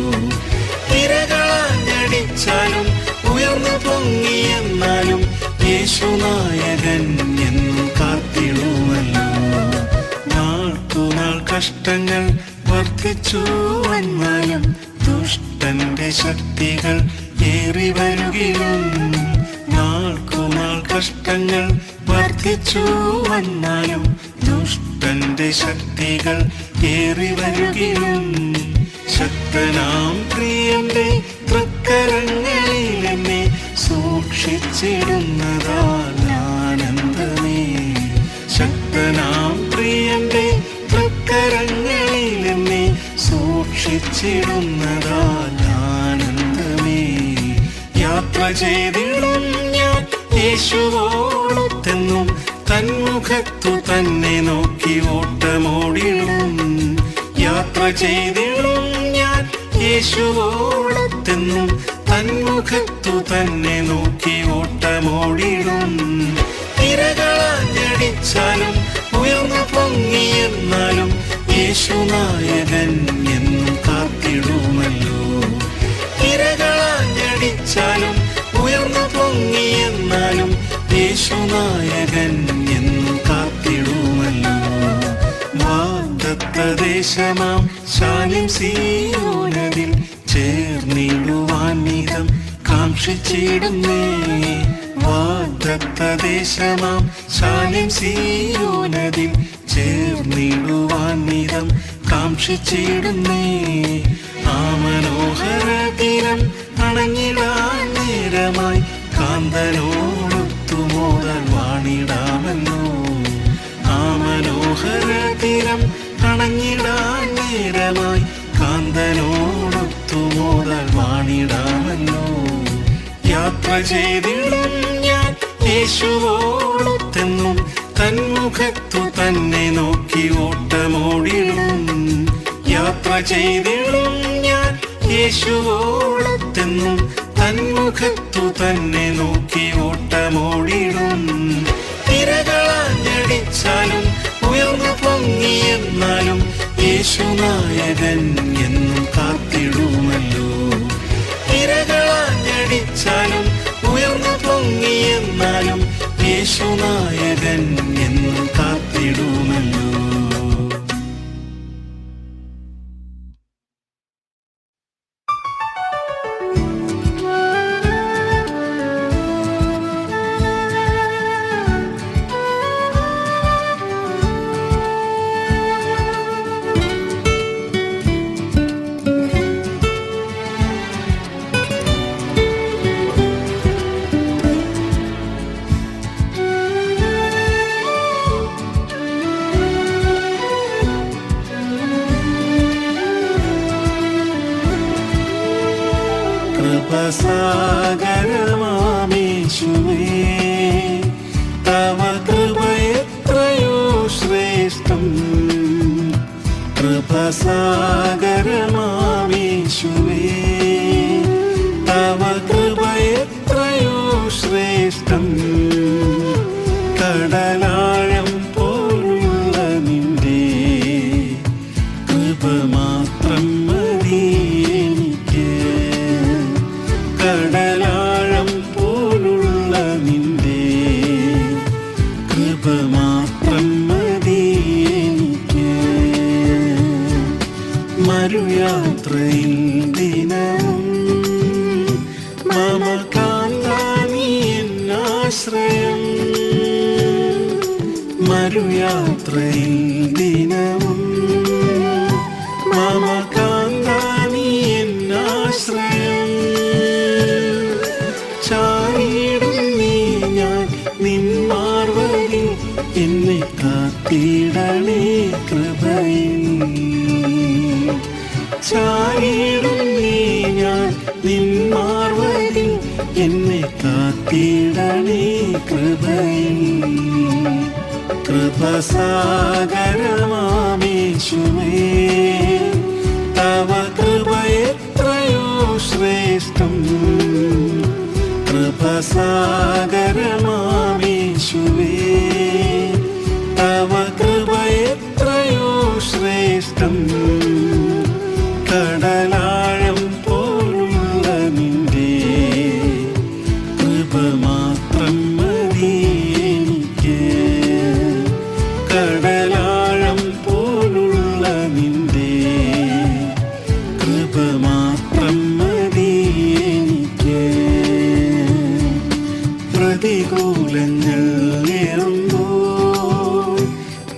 Speaker 1: തിരകളാഞ്ഞടിച്ചാലും ഉയർന്നു പൊങ്ങിയെന്നാലും യേശുനായകൻ എന്നും കാത്തിടുമല്ലോ. നാൾക്കുനാൾ കഷ്ടങ്ങൾ വർദ്ധിച്ചു വന്നാലും, ദുഷ്ടന്റെ ശക്തികൾ ഏറി വരുകിലും. നാൾക്കുനാൾ കഷ്ടങ്ങൾ വർദ്ധിച്ചു വന്നാലും, ദുഷ്ടന്റെ ശക്തികൾ ഏറി വരുകിലും. ശക്തനാം പ്രിയന്റെ തൃക്കരങ്ങളിൽ എന്നെ സൂക്ഷിച്ചിടുന്നതാൽ ആനന്ദമേ. ശക്തനാം പ്രിയന്റെ തൃക്കരങ്ങളിൽ എന്നെ സൂക്ഷിച്ചിടുന്നതാൽ ആനന്ദമേ. യാത്ര ചെയ്തിടും ഞാൻ യേശുവോടൊത്തെന്നും, തന്മുഖത്തു തന്നെ നോക്കി ഓട്ടമോടിടും. യാത്ര ചെയ്തിടും ഞാൻ യേശുവോടൊത്തെന്നും, തന്മുഖത്തു തന്നെ നോക്കി ഓട്ടമോടിടും. തിരകളാഞ്ഞടിച്ചാലും ഉയർന്നു പൊങ്ങിയെന്നാലും യേശുനായകൻ എന്നും കാത്തിടുമല്ലോ. വാഗ്ദത്തദേശമാം ശാലിം സീയോനതിൽ ചേർന്നിടുവാൻ നിതം കാക്ഷിച്ചിടുന്നേ. വാഗ്ദത്തദേശമാം ശാലിം സീയോനതിൽ ചേർന്നിടുവാൻ നിതം കാക്ഷിച്ചിടുന്നേ. ആ മനോഹര തീരം അണഞ്ഞിടാൻ നേരമായി കാന്തനോടൊത്തുമോതാൻ വാണിടാമല്ലോ. ആ മനോഹര തീരം അണഞ്ഞിടാൻ നേരമായി കാന്തനോടൊത്തുമോതാൻ വാണിടാമല്ലോ. യാത്ര ചെയ്തിടും ഞാൻ യേശുവോടൊത്തെന്നും തന്മുഖത്തു തന്നെ നോക്കി ഓട്ടമോടിടും. യാത്ര ചെയ്തിടും ഞാൻ യേശുവോടൊത്തെന്നും തന്മുഖത്തു തന്നെ നോക്കി ഓട്ടമോടിടും. തിരകളാഞ്ഞടിച്ചാലും ഉയർന്നു പൊങ്ങിയെന്നാലും യേശുനായകൻ എന്നും കാത്തിടുമല്ലോ. തിരകളാഞ്ഞടിച്ചാലും ഉയർന്നു പൊങ്ങിയെന്നാലും യേശുനായകൻ എന്നും കാത്തിടുമല്ലോ. കൃപസാഗരമാമേശുവേ, തവ കൃപയെത്രയോ ശ്രേഷ്ഠം. കൃപസാഗരമാമേശുവേ, തവ കൃപയെത്രയോ ശ്രേഷ്ഠം. കടലാഴം പോലുള്ള നിന്റെ കൃപ മാത്രം മതി എനിക്ക്. കടലാഴം പോലുള്ള നിന്റെ കൃപ മാത്രം മതി എനിക്ക്. മരുയാത്രയിൽ ദിനവും മമ കാന്താനീ എന്നാശ്രയം. മരുയാത്രയിൽ ദിനവും മമ കാന്താനീ എന്നാശ്രയം. ചാരിയിടും നീ ഞാൻ നിന്മാർവരിൽ എന്നെ കാത്തിടണേ കൃപയിൽ. ചാരിയിടും നീ ഞാൻ നിന്മാർവരിൽ എന്നെ കാത്തിടണേ കൃപയിൽ. കൃപസാഗരമാമേശുവേ, തവ കൃപയെത്രയോ ശ്രേഷ്ഠം. കൃപസാഗരമാമേശുവേ, തവ കൃപയെത്രയോ ശ്രേഷ്ഠം. കടലാഴം പോലുള്ള നിന്റെ കൃപ മാത്രം മതി എനിക്ക്. കടലാഴം പോലുള്ള നിന്റെ കൃപ മാത്രം മതി എനിക്ക്. പ്രതികൂലങ്ങൾ ഏറുമ്പോൾ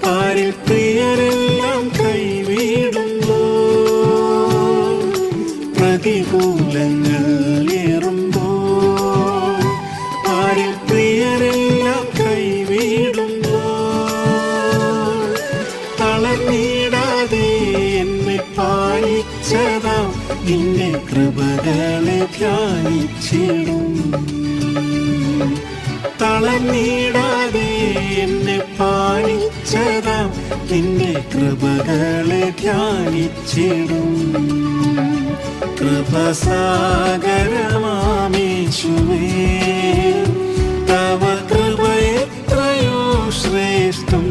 Speaker 1: പാരിൽ പ്രിയരെല്ലാം കൈവിടുമ്പോൾ. പ്രതികൂലങ്ങൾ ഏറുമ്പോൾ പാരിൽ പ്രിയരെല്ലാം കൈവിടുമ്പോൾ. തളർന്നിടാതെ എന്നെ പാലിച്ചതാ നിന്റെ കൃപകളെ ധ്യാനിച്ചിടും. തളർന്നിടാതെ എന്നെ പാലിച്ചതാം നിന്റെ കൃപകളെ ധ്യാനിച്ചിടും. കൃപസാഗരമാമേശുവേ, തവ കൃപയെത്രയോ ശ്രേഷ്ഠം.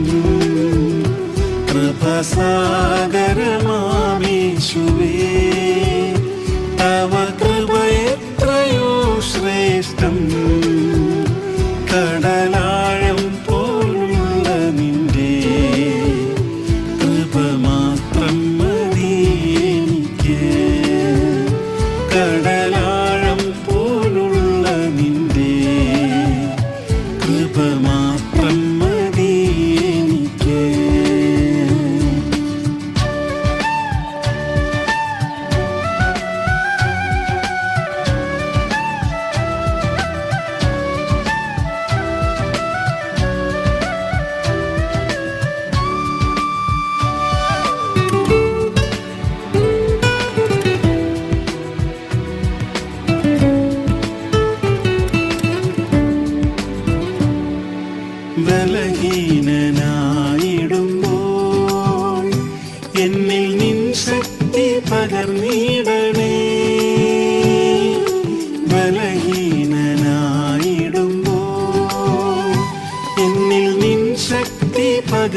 Speaker 1: കൃപസാഗരമാമേശുവേ, തവ കൃപയെത്രയോ ശ്രേഷ്ഠം. കടലാഴം പോലുള്ള നിന്റെ കൃപ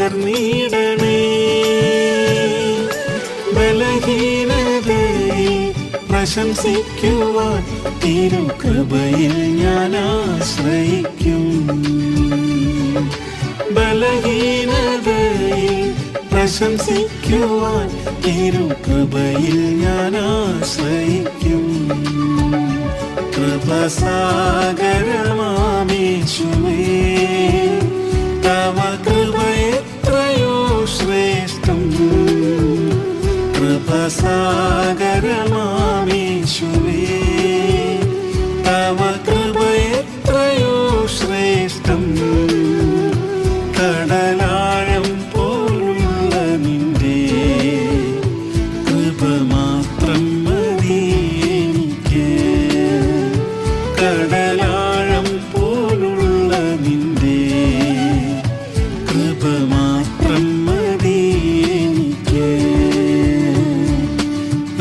Speaker 1: പകർന്നിടണേ. ബലഹീനതയിൽ പ്രശംസിക്കുവാൻ തിരുകൃപയിൽ ഞാൻ ആശ്രയിക്കും. ബലഹീനതയിൽ പ്രശംസിക്കുവാൻ തിരുകൃപയിൽ ഞാൻ ആശ്രയിക്കും. കൃപസാഗരമാമേശുവേ, തവ കൃപ എത്രയോ ശ്രേഷ്ഠം. കൃപസാഗരമാമേശുവേ, തവ കൃപ എത്രയോ ശ്രേഷ്ഠം. കടലാഴം പോലുള്ള നിന്റെ കൃപ മാത്രം മതി എനിക്ക്. കടലാഴം പോലുള്ള നിന്റെ കൃപ മാത്രം മതി എനിക്ക്.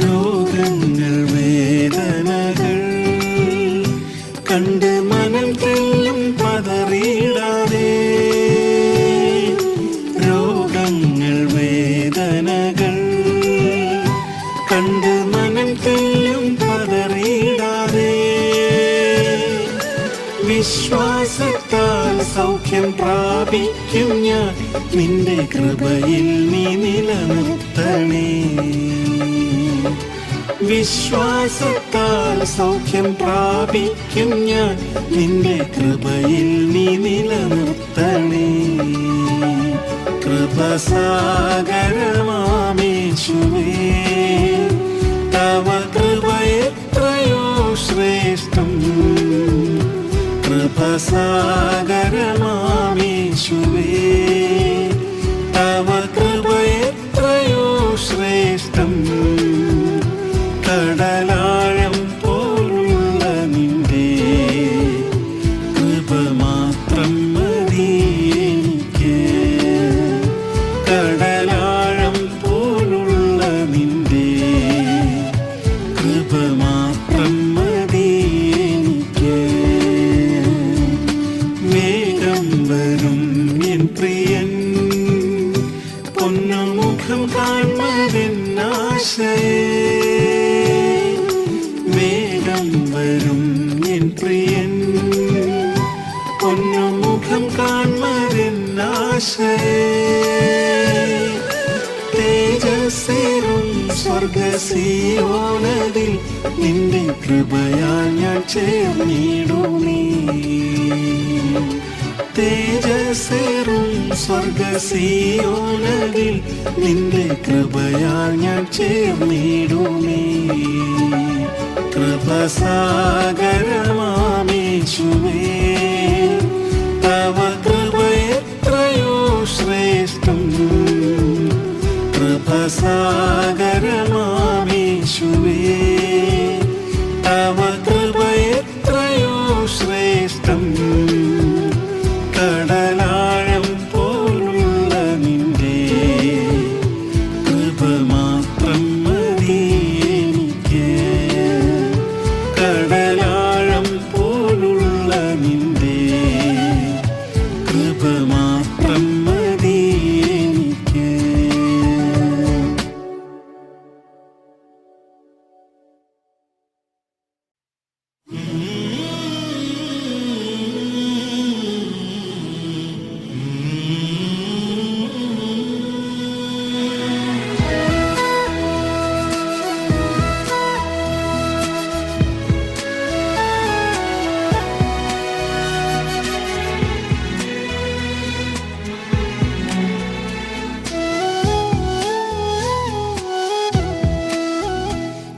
Speaker 1: രോഗങ്ങൾ വേദനകൾ കണ്ട് മനം തെല്ലും പതറിയിടാതെ. രോഗങ്ങൾ വേദനകൾ കണ്ട് മനം തെല്ലും പതറിയിടാതെ. വിശ്വാസത്താൽ സൗഖ്യം പ്രാപിക്കും ഞാൻ, നിന്റെ കൃപയിൽ നീ നിലനിർത്തണേ. വിശ്വാസത്താൽ സൗഖ്യം പ്രാപിക്കും ഞാൻ, നിന്റെ കൃപയിൽ നീ നിലനിർത്തണേ. കൃപസാഗരമാമേശുവേ, തവ കൃപ എത്രയോ ശ്രേഷ്ഠം. കൃപസാഗരമാമേശുവേ, തവ കൃപ എത്രയോ ശ്രേഷ്ഠം. കടലാഴം പോലുള്ള നിന്റെ കൃപ മാത്രം മതി എനിക്ക്. കടലാഴം പോലുള്ള നിന്റെ കൃപ മാത്രം മതി എനിക്ക്. വേഗം വരും എൻ പ്രിയൻ, പൊന്നുമുഖം കാൺമതെന്നാശയേ. വേഗം വരും എൻ പ്രിയൻ, പൊന്നുമുഖം കാൺമതെന്നാശയേ. തേജസ്സേറും സ്വർഗസിയോനതിൽ നിന്റെ കൃപയാൽ ഞാൻ ചേർന്നിടുമേ. തേജസ്സേറും സ്വർഗസിയോനതിൽ നിന്റെ കൃപയാൽ ഞാൻ ചേർന്നിടുമേ. കൃപസാഗരമാമേശുവേ, തവ കൃപ എത്രയോ ശ്രേഷ്ഠം. കൃപസാഗരമാമേശുവേ, തവ കൃപ എത്രയോ ശ്രേഷ്ഠം. കടലാഴം പോലുള്ള നിന്റെ കൃപ മാത്രം മതി എനിക്ക്. കടലാഴം പോലുള്ള നിന്റെ കൃപ മാത്രം മതി എനിക്ക്.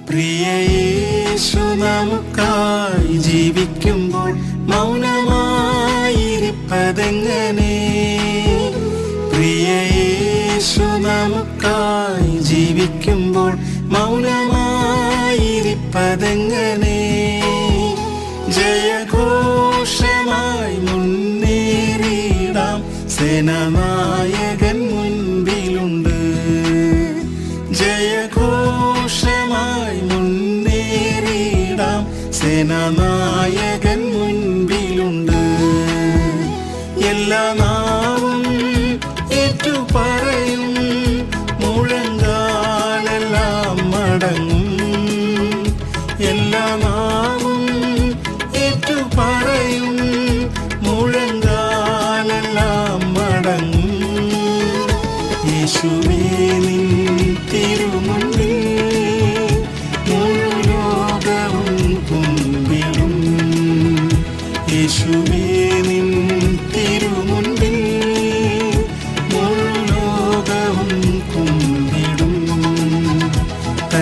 Speaker 1: പ്രിയ യേശു നമുക്കായി ജീവിക്കുമ്പോൾ മൗനമായിരിപ്പതെങ്ങനെ? പ്രിയ യേശു നമുക്കായി ജീവിക്കുമ്പോൾ മൗനമായിരിപ്പതെങ്ങനെ? ജയഘോഷമായി മുന്നേറിയിടാം, സേനാനായകൻ മുൻപിലുണ്ട്. ജയഘോഷമായി മുന്നേറിയിടാം, സേനാനായകൻ മുൻപിലുണ്ട്. എല്ലാ നാവും ഏറ്റു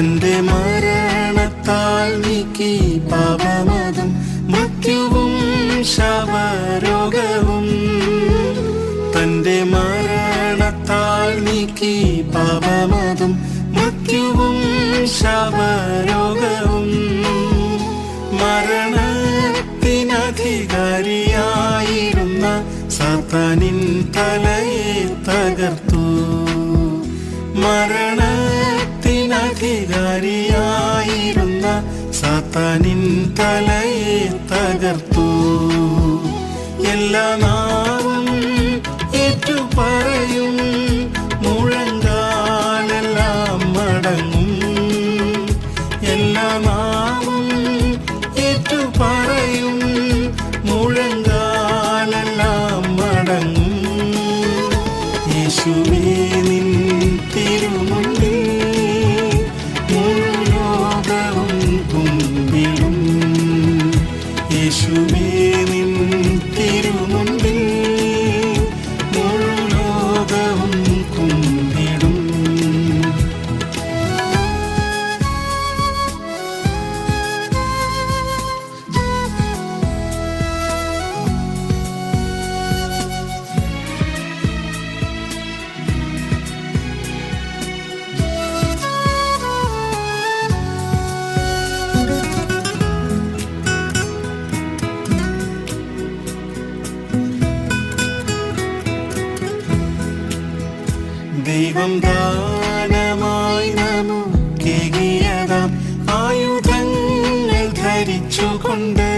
Speaker 1: തന്റെ മരണത്താൽ നീക്കി പാപമതും മൃത്യുവും ശാപരോഗവും. തന്റെ മരണത്താൽ നീക്കി പാപമതും മൃത്യുവും ശാപരോഗവും. മരണത്തിനധികാരിയായിരുന്ന സാത്താനിൻ തലയെ തകർത്തു. മരണത്തിനധികാരിയായിരുന്ന സാത്താനിൻ തലയെ തകർത്തു. എല്ലാ നാവും ഏറ്റുപറയും, മുഴങ്കാലെല്ലാം മടങ്ങും. എല്ലാ നാവും ഏറ്റുപറയും, മുഴങ്കാലെല്ലാം മടങ്ങും. യേശുവേ നിൻ തിരുമുൻപിൽ മുഴുലോകവും കുമ്പിടും. യേശുവേ നിൻ തിരുമുൻപിൽ മുഴുലോകവും കുമ്പിടും. ദൈവം ദാനമായി നമുക്കേകിയതാം ആയുധങ്ങൾ ധരിച്ചുകൊണ്ട്.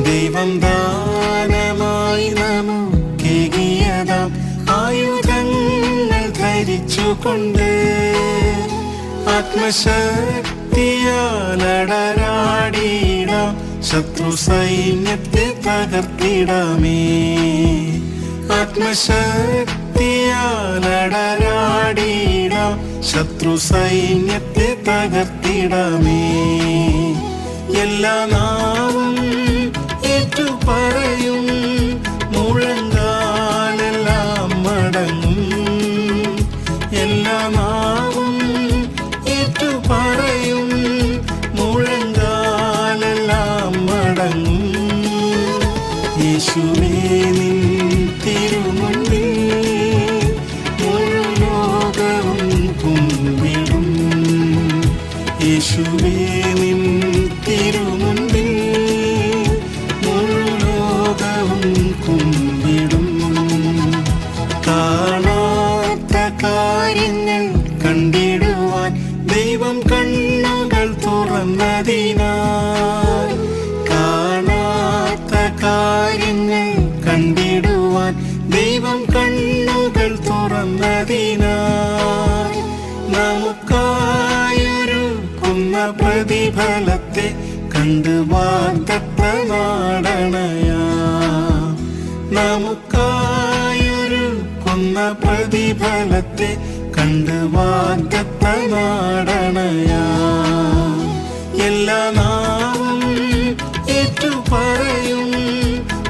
Speaker 1: ദൈവം ദാനമായി നമുക്കേകിയതാം ആയുധങ്ങൾ ധരിച്ചുകൊണ്ട്. ആത്മശക്തിയാലടരാടിയിടാം, ശത്രു സൈന്യത്തെ തകർത്തിടാമേ. ആത്മശക്തിയാലടരാടിയിടാം, ശത്രു സൈന്യത്തെ തകർത്തിടാമേ. എല്ലാ നാവും ഏറ്റുപറയും, മുഴങ്കാലെല്ലാം മടങ്ങും. എല്ലാ നാവും ഏറ്റുപറയും, മുഴങ്കാലെല്ലാം മടങ്ങും. യേശുവേ നിൻ തിരുമുൻപിൽ മുഴുലോകവും കുമ്പിടും. യേശുവേ നിൻ തിരുമുൻപിൽ മുഴുലോകവും കുമ്പിടും. കാണാത്ത കാര്യങ്ങൾ കണ്ടിടുവാൻ ദൈവം കണ്ണുകൾ തുറന്നതിനാൽ. കാണാത്ത കാര്യങ്ങൾ കണ്ടിടുവാൻ ദൈവം കണ്ണുകൾ തുറന്നതിനാൽ. നമുക്കായൊരുക്കുന്ന പ്രതിഫലത്തെ കണ്ട് വാഗ്ദത്ത നാടണയാം. നമുക്കായൊരുക്കുന്ന പ്രതിഫലത്തെ കണ്ട് വാഗ്ദത്ത നാടണയാം. എല്ലാ നാവും ഏറ്റുപറയും,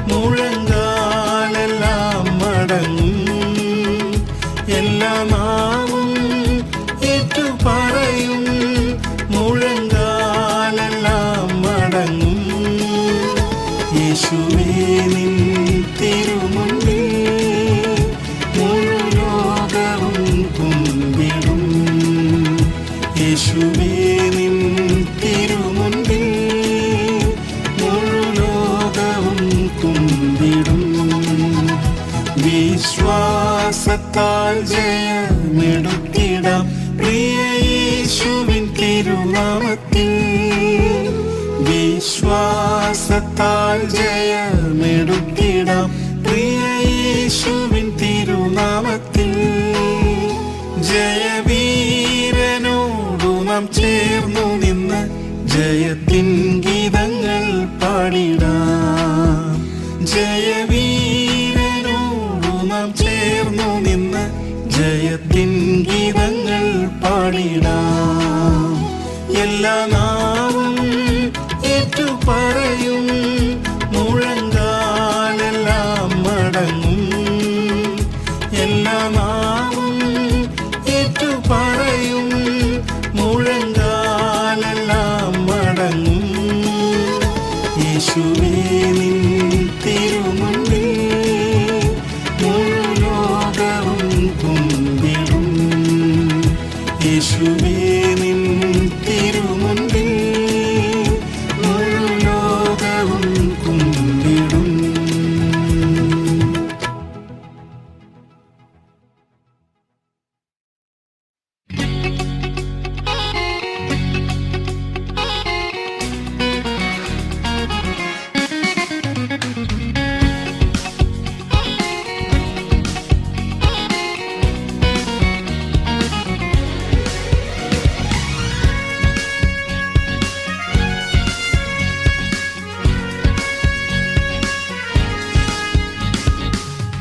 Speaker 1: മുഴങ്കാലെല്ലാം മടങ്ങും. എല്ലാ നാവും ഏറ്റുപറയും, മുഴങ്കാലെല്ലാം മടങ്ങും. യേശുവേ നിൻ തിരുമുൻപിൽ മുഴുലോകവും കുമ്പിടും. യേശുവേ നിൻ തിരുമുൻപിൽ മുഴുലോകവും കുമ്പിടും. വിശ്വാസത്താൽ ജയമെടുത്തിടാം പ്രിയ യേശുവിൻ തിരുനാമത്തിൽ. വിശ്വാസത്താൽ ജയമെടുത്തിടാം പ്രിയ യേശുവിൻ തിരുനാമത്തിൽ. ജയവീരനോടു നാം ചേർന്നു നിന്ന് ജയത്തിൻ ഗീതങ്ങൾ പാടിടാം. ജയവീരനോടു നാം ചേർന്നു നിന്ന് ജയത്തിൻ ഗീതങ്ങൾ പാടിടാം. എല്ലാ നാവും ഏറ്റുപറയും, മുഴങ്കാലെല്ലാം മടങ്ങും. എല്ലാ നാവും ഏറ്റുപറയും, യേശുവേ നിൻ തിരുമുൻപിൽ മുഴു ലോകവും കുമ്പിടും.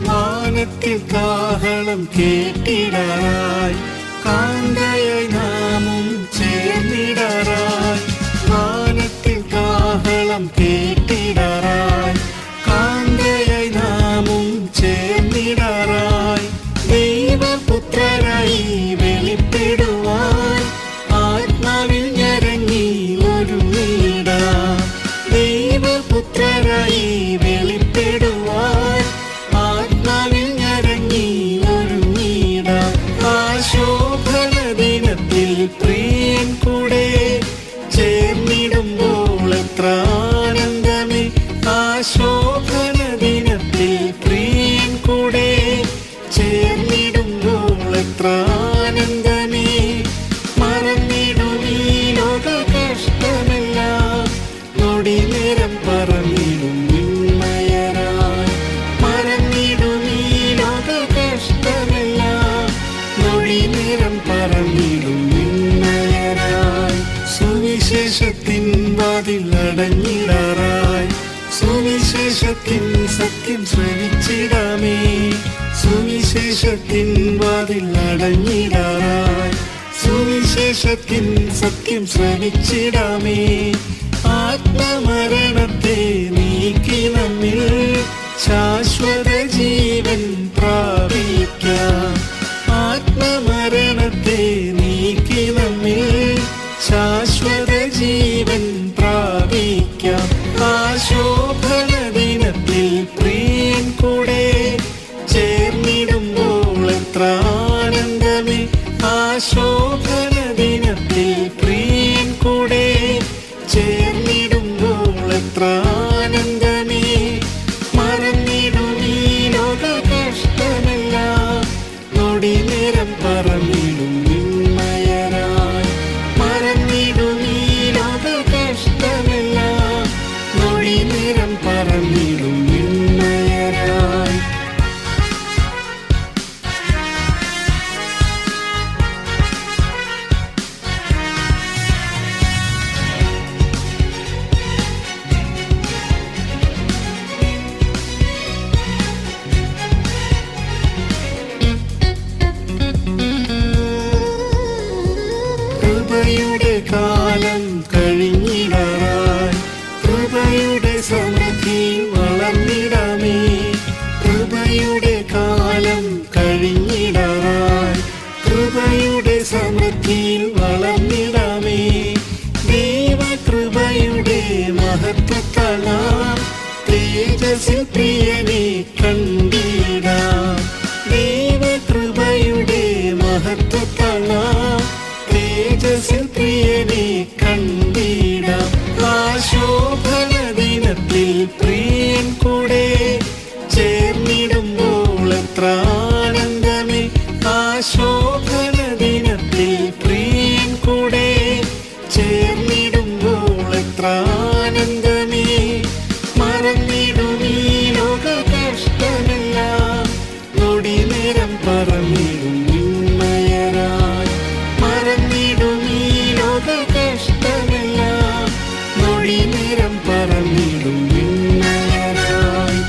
Speaker 1: വാനത്തിൽ കാഹളം കേട്ടിടാറായി കാന്തയായി നാമും ചേർന്നിടാറായി. വാനത്തിൽ കാഹളം കേട്ടിടാറായി കാന്തയായി നാമും ചേർന്നിടാറായി. ദൈവപുത്രരായി വെളിപ്പെടുവാൻ ആത്മാവിൽ ഞരങ്ങി ഒരുങ്ങിടാം. ദൈവപുത്രരായി വെളിപ്പെടുവാൻ ആത്മാവിൽ ഞരങ്ങി ഒരുങ്ങിടാം. ആശോഭന ദിനത്തിൽ പ്രിയൻ കൂടെ ചേർന്നിടുമ്പോൾ എത്ര ആനന്ദമേ. ആശോഭന ദിനത്തിൽ പ്രിയൻ കൂടെ ചേർന്നിടുമ്പോൾ എത്ര ആനന്ദമേ. മറന്നിടും ഈ ലോക കഷ്ടമെല്ലാം നൊടി നേരം പറന്നിടും വിണ്മയരായി. മറന്നിടും ഈ ലോക കഷ്ടമെല്ലാം നൊടി നേരം പറന്നിടും വിണ്മയരായി. സുവിശേഷത്തിൻ വാതിൽ അടഞ്ഞിടാറായി സുവിശേഷത്തിൻ സത്യം ശ്രവിച്ചിടാമേ. സുവിശേഷത്തിൻ വാതിൽ അടഞ്ഞിടാറായി സുവിശേഷത്തിൻ സത്യം ശ്രവിച്ചിടാമേ. ആത്മമരണത്തെ നീക്കി നമ്മിൽ ശാശ്വത ജീവൻ പ്രാപിക്കാം. ആത്മമരണത്തെ നീക്കി നമ്മിൽ ശാശ്വത ജീവൻ പ്രാപിക്കാം. ആശോഭന ദിനത്തിൽ പ്രിയൻ കൂടെ ചേർന്നിടുമ്പോൾ എത്ര ആനന്ദമേ. ആശോഭന ദിനത്തിൽ പ്രിയൻ കൂടെ ചേർന്നിടുമ്പോൾ എത്ര ആനന്ദമേ. മറന്നിടും ഈ ലോക കഷ്ടമെല്ലാം നൊടി നേരം പറന്നിടും വിണ്മയരായി. മറന്നിടും ഈ ലോക കഷ്ടമെല്ലാം നൊടി നേരം പറന്നിടും വിണ്മയരായി. കൃപയുടെ കാലം കഴിഞ്ഞിടാറായി കൃപയുടെ സമൃദ്ധി വളർന്നിടാമേ. കൃപയുടെ കാലം കഴിഞ്ഞിടാറായി കൃപയുടെ സമൃദ്ധിയിൽ വളർന്നിടാമേ. ദൈവകൃപയുടെ മഹത്വത്താലാം തേജസ്സിൽ പ്രിയനെ കണ്ടിടാം. ദൈവകൃപയുടെ മഹത്വത്താലാം തേജസ്സിൽ പ്രിയനെ കണ്ടിടാം. ആശോഭന ദിനത്തിൽ പ്രിയൻ കൂടെ ചേർന്നിടുമ്പോൾ എത്ര ആനന്ദമേ. ആശോഭന ദിനത്തിൽ പ്രിയൻ കൂടെ ചേർന്നിടുമ്പോൾ എത്ര ആനന്ദമേ. മറന്നിടും ഈ ലോക കഷ്ടമെല്ലാം നൊടി നേരം പറന്നിടും വിണ്മയരായി. മറന്നിടും ഈ ലോക കഷ്ടമെല്ലാം നൊടി നേരം പറന്നിടും വിണ്മയരായി.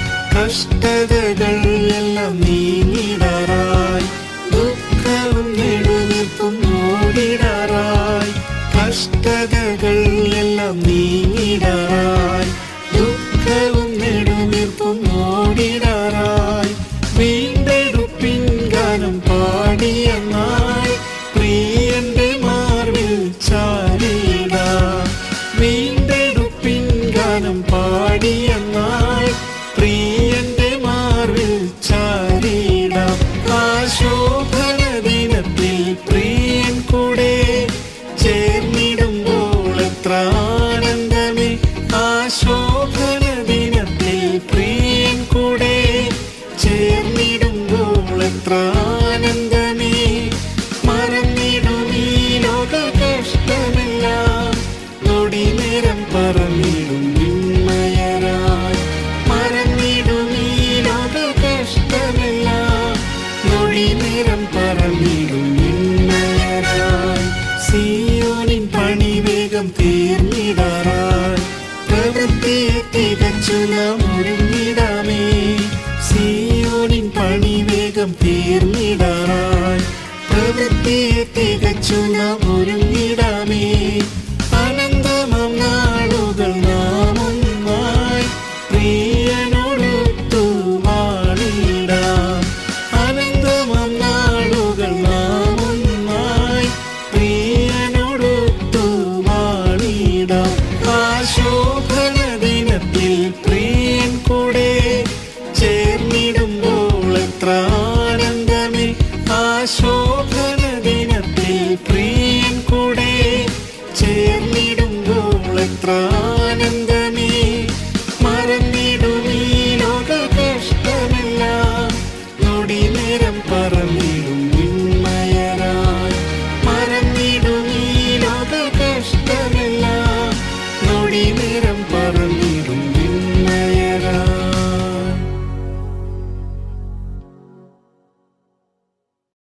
Speaker 1: പണിവേഗം തീർന്നിടാറായി പ്രവൃത്തിയെ തികച്ചു നാം ഒരുങ്ങിടാമേ സിയോനിൻ പണിവേഗം തീർന്നിടാറായി പ്രവൃത്തിയെ തികച്ചു നാം ഒരുങ്ങിടാമേ അനന്തമം നാളുകൾ നാം ഒന്നായി പ്രിയനോടൊത്തു വാണിടാം അനന്തമം നാളുകൾ നാം ഒന്നായി പ്രിയനോടൊത്തു വാണിടാം ആശോഭന ദിനത്തിൽ പ്രിയൻ കൂടെ ചേർന്നിടുമ്പോൾ എത്ര ആനന്ദമേ ആശോഭന ദിനത്തിൽ പ്രിയൻ കൂടെ ചേർന്നിടുമ്പോൾ എത്ര